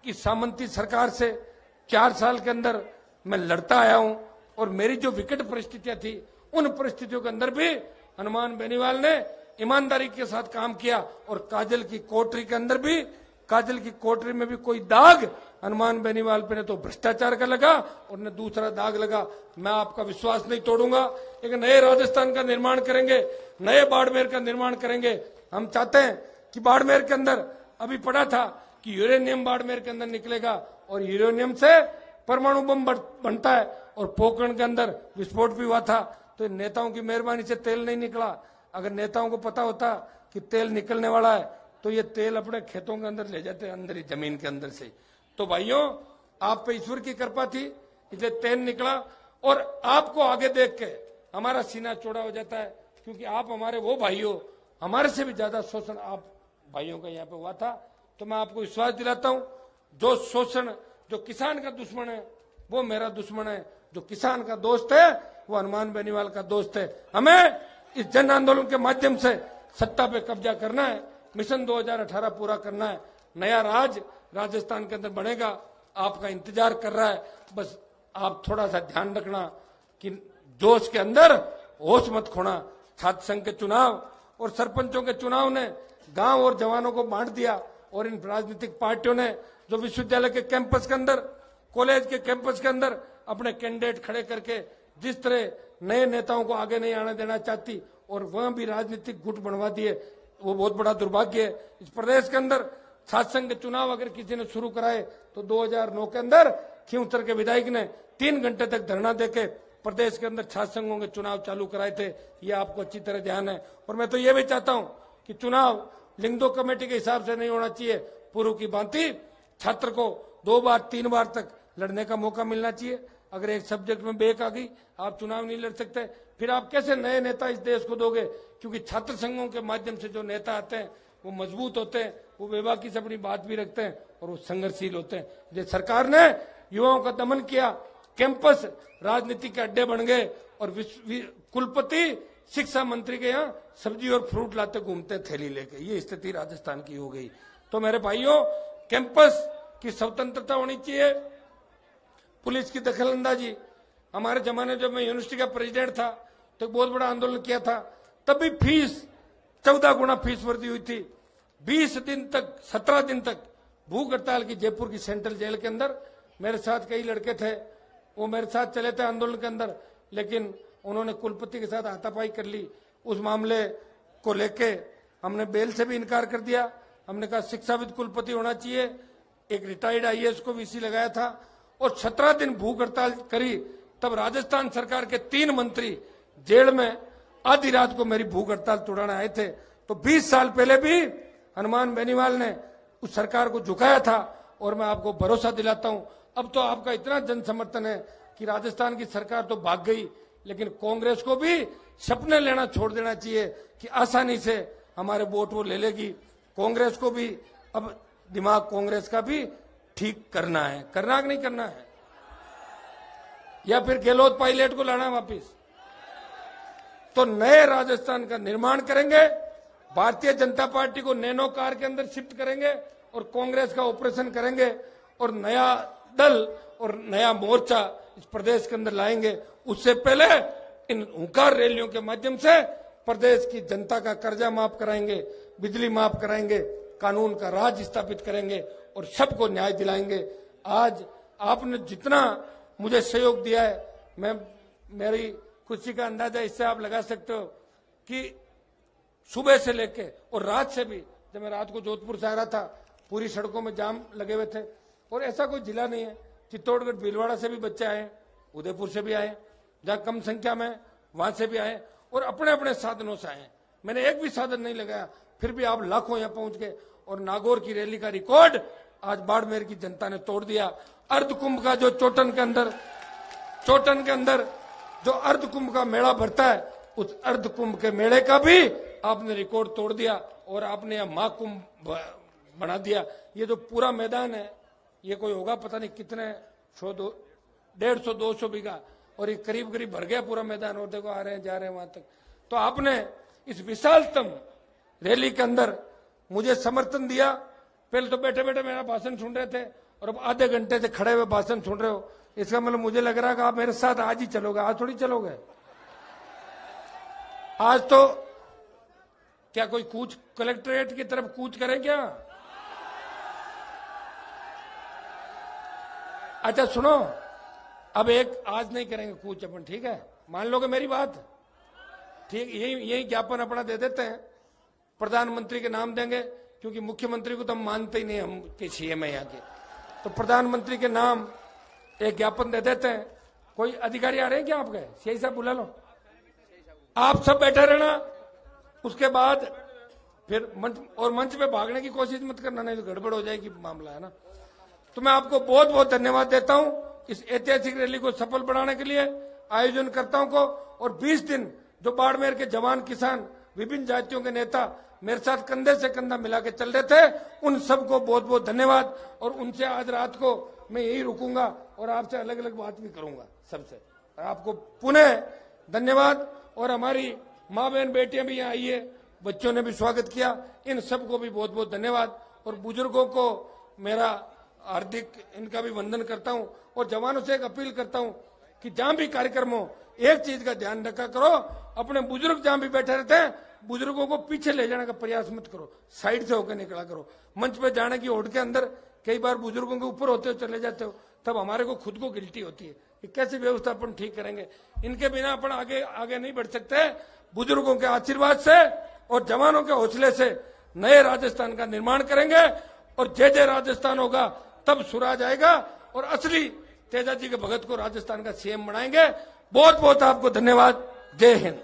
कि सामंती सरकार से 4 साल के अंदर मैं लड़ता आया हूं और मेरी जो विकट परिस्थितियां थी, उन परिस्थितियों के अंदर भी हनुमान बेनीवाल ने ईमानदारी के साथ काम किया। और काजल की कोठरी के अंदर भी, काजल की कोठरी में भी कोई दाग हनुमान बेनीवाल पे ने तो भ्रष्टाचार का लगा और न दूसरा दाग लगा। मैं आपका विश्वास नहीं तोड़ूंगा। एक नए राजस्थान का निर्माण करेंगे, नए बाड़मेर का निर्माण करेंगे। हम चाहते हैं कि बाड़मेर के अंदर अभी पड़ा था कि यूरेनियम बाड़मेर के अंदर निकलेगा और यूरेनियम से परमाणु बम बनता है और पोखरण के अंदर विस्फोट भी हुआ था। तो नेताओं की मेहरबानी से तेल नहीं निकला। अगर नेताओं को पता होता कि तेल निकलने वाला है तो ये तेल अपने खेतों के अंदर ले जाते, अंदर ही जमीन के अंदर से। तो भाइयों, आप पे ईश्वर की कृपा थी, इसलिए तेल निकला। और आपको आगे देख के हमारा सीना चौड़ा हो जाता है, क्योंकि आप हमारे वो भाई हो, हमारे से भी ज्यादा शोषण आप भाइयों का यहाँ पे हुआ था। तो मैं आपको विश्वास दिलाता हूं, जो शोषण, जो किसान का दुश्मन है, वो मेरा दुश्मन है। जो किसान का दोस्त है वो हनुमान बेनीवाल का दोस्त है। हमें इस जन आंदोलन के माध्यम से सत्ता पे कब्जा करना है, मिशन 2018 पूरा करना है। नया राज राजस्थान के अंदर बनेगा, आपका इंतजार कर रहा है। बस आप थोड़ा सा ध्यान रखना कि जोश के अंदर होश मत खोना। छात्र संघ के चुनाव और सरपंचों के चुनाव ने गांव और जवानों को बांट दिया, और इन राजनीतिक पार्टियों ने जो विश्वविद्यालय के कैंपस के अंदर, कॉलेज के कैंपस के अंदर अपने कैंडिडेट खड़े करके जिस तरह नए नेताओं को आगे नहीं आने देना चाहती और वह भी राजनीतिक गुट बनवा दिए, वो बहुत बड़ा दुर्भाग्य है। इस प्रदेश के अंदर छात्र संघ के चुनाव अगर किसी ने शुरू कराए तो 2009 के अंदर खींवसर के विधायक ने 3 घंटे तक धरना देके प्रदेश के अंदर छात्र संघों के चुनाव चालू कराए थे। ये आपको अच्छी तरह ध्यान है। और मैं तो ये भी चाहता हूं कि चुनाव लिंगदो कमेटी के हिसाब से नहीं होना चाहिए। पूर्व की भांति छात्र को 2 बार 3 बार तक लड़ने का मौका मिलना चाहिए। अगर एक सब्जेक्ट में बैक आ गई, आप चुनाव नहीं लड़ सकते, फिर आप कैसे नए नेता इस देश को दोगे? क्योंकि छात्र संघों के माध्यम से जो नेता आते हैं वो मजबूत होते हैं, वो बेबाकी से अपनी बात भी रखते हैं और वो संघर्षशील होते हैं। ये सरकार ने युवाओं का दमन किया, कैंपस राजनीति के अड्डे बन गए और कुलपति शिक्षा मंत्री के यहाँ सब्जी और फ्रूट लाते घूमते थैली लेके। ये स्थिति राजस्थान की हो गई। तो मेरे भाइयों, कैंपस की स्वतंत्रता होनी चाहिए। पुलिस की दखलंदाजी, हमारे जमाने जब मैं यूनिवर्सिटी का प्रेसिडेंट था तो बहुत बड़ा आंदोलन किया था, तब भी फीस 14 गुना फीस वृद्धि हुई थी। 20 दिन तक, 17 दिन तक भूख हड़ताल की जयपुर की सेंट्रल जेल के अंदर। मेरे साथ कई लड़के थे, वो मेरे साथ चले थे आंदोलन के अंदर, लेकिन उन्होंने कुलपति के साथ हाथापाई कर ली। उस मामले को लेके हमने बेल से भी इनकार कर दिया। हमने कहा शिक्षाविद कुलपति होना चाहिए। एक रिटायर्ड आईएएस को वीसी लगाया था और 17 दिन भूख हड़ताल करी। तब राजस्थान सरकार के 3 मंत्री जेल में आधी रात को मेरी भूख हड़ताल तोड़ाने आए थे। तो 20 साल पहले भी हनुमान बेनीवाल ने उस सरकार को झुकाया था। और मैं आपको भरोसा दिलाता हूं, अब तो आपका इतना जन समर्थन है कि राजस्थान की सरकार तो भाग गई, लेकिन कांग्रेस को भी सपने लेना छोड़ देना चाहिए कि आसानी से हमारे वोट वो ले लेगी। कांग्रेस को भी अब दिमाग कांग्रेस का भी ठीक करना है। करना कि नहीं करना है? या फिर गहलोत पायलट को लाना है वापिस? तो नए राजस्थान का निर्माण करेंगे, भारतीय जनता पार्टी को नैनो कार के अंदर शिफ्ट करेंगे और कांग्रेस का ऑपरेशन करेंगे और नया दल और नया मोर्चा इस प्रदेश के अंदर लाएंगे। उससे पहले इन हुंकार रैलियों के माध्यम से प्रदेश की जनता का कर्जा माफ कराएंगे, बिजली माफ कराएंगे, कानून का राज स्थापित करेंगे और सबको न्याय दिलाएंगे। आज आपने जितना मुझे सहयोग दिया है, मेरी खुशी का अंदाजा इससे आप लगा सकते हो कि सुबह से लेके और रात से भी, जब मैं रात को जोधपुर से आ रहा था, पूरी सड़कों में जाम लगे हुए थे। और ऐसा कोई जिला नहीं है, चित्तौड़गढ़ भीलवाड़ा से भी बच्चे आए, उदयपुर से भी आए, जहां कम संख्या में वहां से भी आए और अपने अपने साधनों से आए। मैंने एक भी साधन नहीं लगाया, फिर भी आप लाखों यहां पहुंच गए। और नागौर की रैली का रिकॉर्ड आज बाड़मेर की जनता ने तोड़ दिया। अर्धकुंभ का जो चोटन के अंदर जो अर्धकुंभ का मेला भरता है, उस अर्धकुंभ के मेले का भी आपने रिकॉर्ड तोड़ दिया और आपने यह महाकुंभ बना दिया। ये जो पूरा मैदान है, ये कोई होगा पता नहीं कितने 150-200 बीघा, और ये करीब करीब भर गया पूरा मैदान। और देखो आ रहे हैं, जा रहे हैं वहां तक। तो आपने इस विशालतम रैली के अंदर मुझे समर्थन दिया। पहले तो बैठे बैठे मेरा भाषण सुन रहे थे और अब आधे घंटे से खड़े हुए भाषण सुन रहे हो। इसका मतलब मुझे लग रहा है कि आप मेरे साथ आज ही चलोगे। आज थोड़ी चलोगे। आज तो क्या कोई कूच कलेक्ट्रेट की तरफ कूच करे क्या? अच्छा सुनो, अब एक आज नहीं करेंगे कूच अपन, ठीक है? मान लोगे मेरी बात? ठीक, यही ज्ञापन अपना दे देते हैं, प्रधानमंत्री के नाम देंगे, क्योंकि मुख्यमंत्री को तो हम मानते ही नहीं, हम के सीएम है यहाँ के। तो प्रधानमंत्री के नाम एक ज्ञापन दे देते हैं। कोई अधिकारी आ रहे हैं क्या आपके? सीआई साहब बुला लो, आप सब बैठे रहना। उसके बाद फिर मंच पे भागने की कोशिश मत करना, नहीं तो गड़बड़ हो जाएगी मामला, है ना? तो मैं आपको बहुत बहुत धन्यवाद देता हूं इस ऐतिहासिक रैली को सफल बनाने के लिए, आयोजनकर्ताओं को। और 20 दिन जो बाड़मेर के जवान, किसान, विभिन्न जातियों के नेता मेरे साथ कंधे से कंधा मिला के चल रहे थे, उन सबको बहुत बहुत धन्यवाद। और उनसे आज रात को मैं यही रुकूंगा और आपसे अलग अलग बात भी करूंगा सबसे। आपको पुनः धन्यवाद। और हमारी माँ बहन बेटियां भी यहाँ आई है, बच्चों ने भी स्वागत किया, इन सबको भी बहुत बहुत धन्यवाद। और बुजुर्गों को मेरा हार्दिक इनका भी वंदन करता हूं। और जवानों से एक अपील करता हूं कि जहां भी कार्यक्रम हो एक चीज का ध्यान रखा करो, अपने बुजुर्ग जहां भी बैठे रहते हैं बुजुर्गों को पीछे ले जाने का प्रयास मत करो, साइड से होकर निकला करो। मंच पे जाने की होड़ के अंदर कई बार बुजुर्गों के ऊपर होते हो चले जाते हो, तब हमारे को खुद को गिल्टी होती है कि कैसे व्यवस्था अपन ठीक करेंगे। इनके बिना अपन आगे आगे नहीं बढ़ सकते। बुजुर्गों के आशीर्वाद से और जवानों के हौसले से नए राजस्थान का निर्माण करेंगे। और जय जय राजस्थान होगा तब सुराज आएगा और असली तेजाजी के भगत को राजस्थान का सीएम बनाएंगे। बहुत बहुत आपको धन्यवाद। जय हिंद।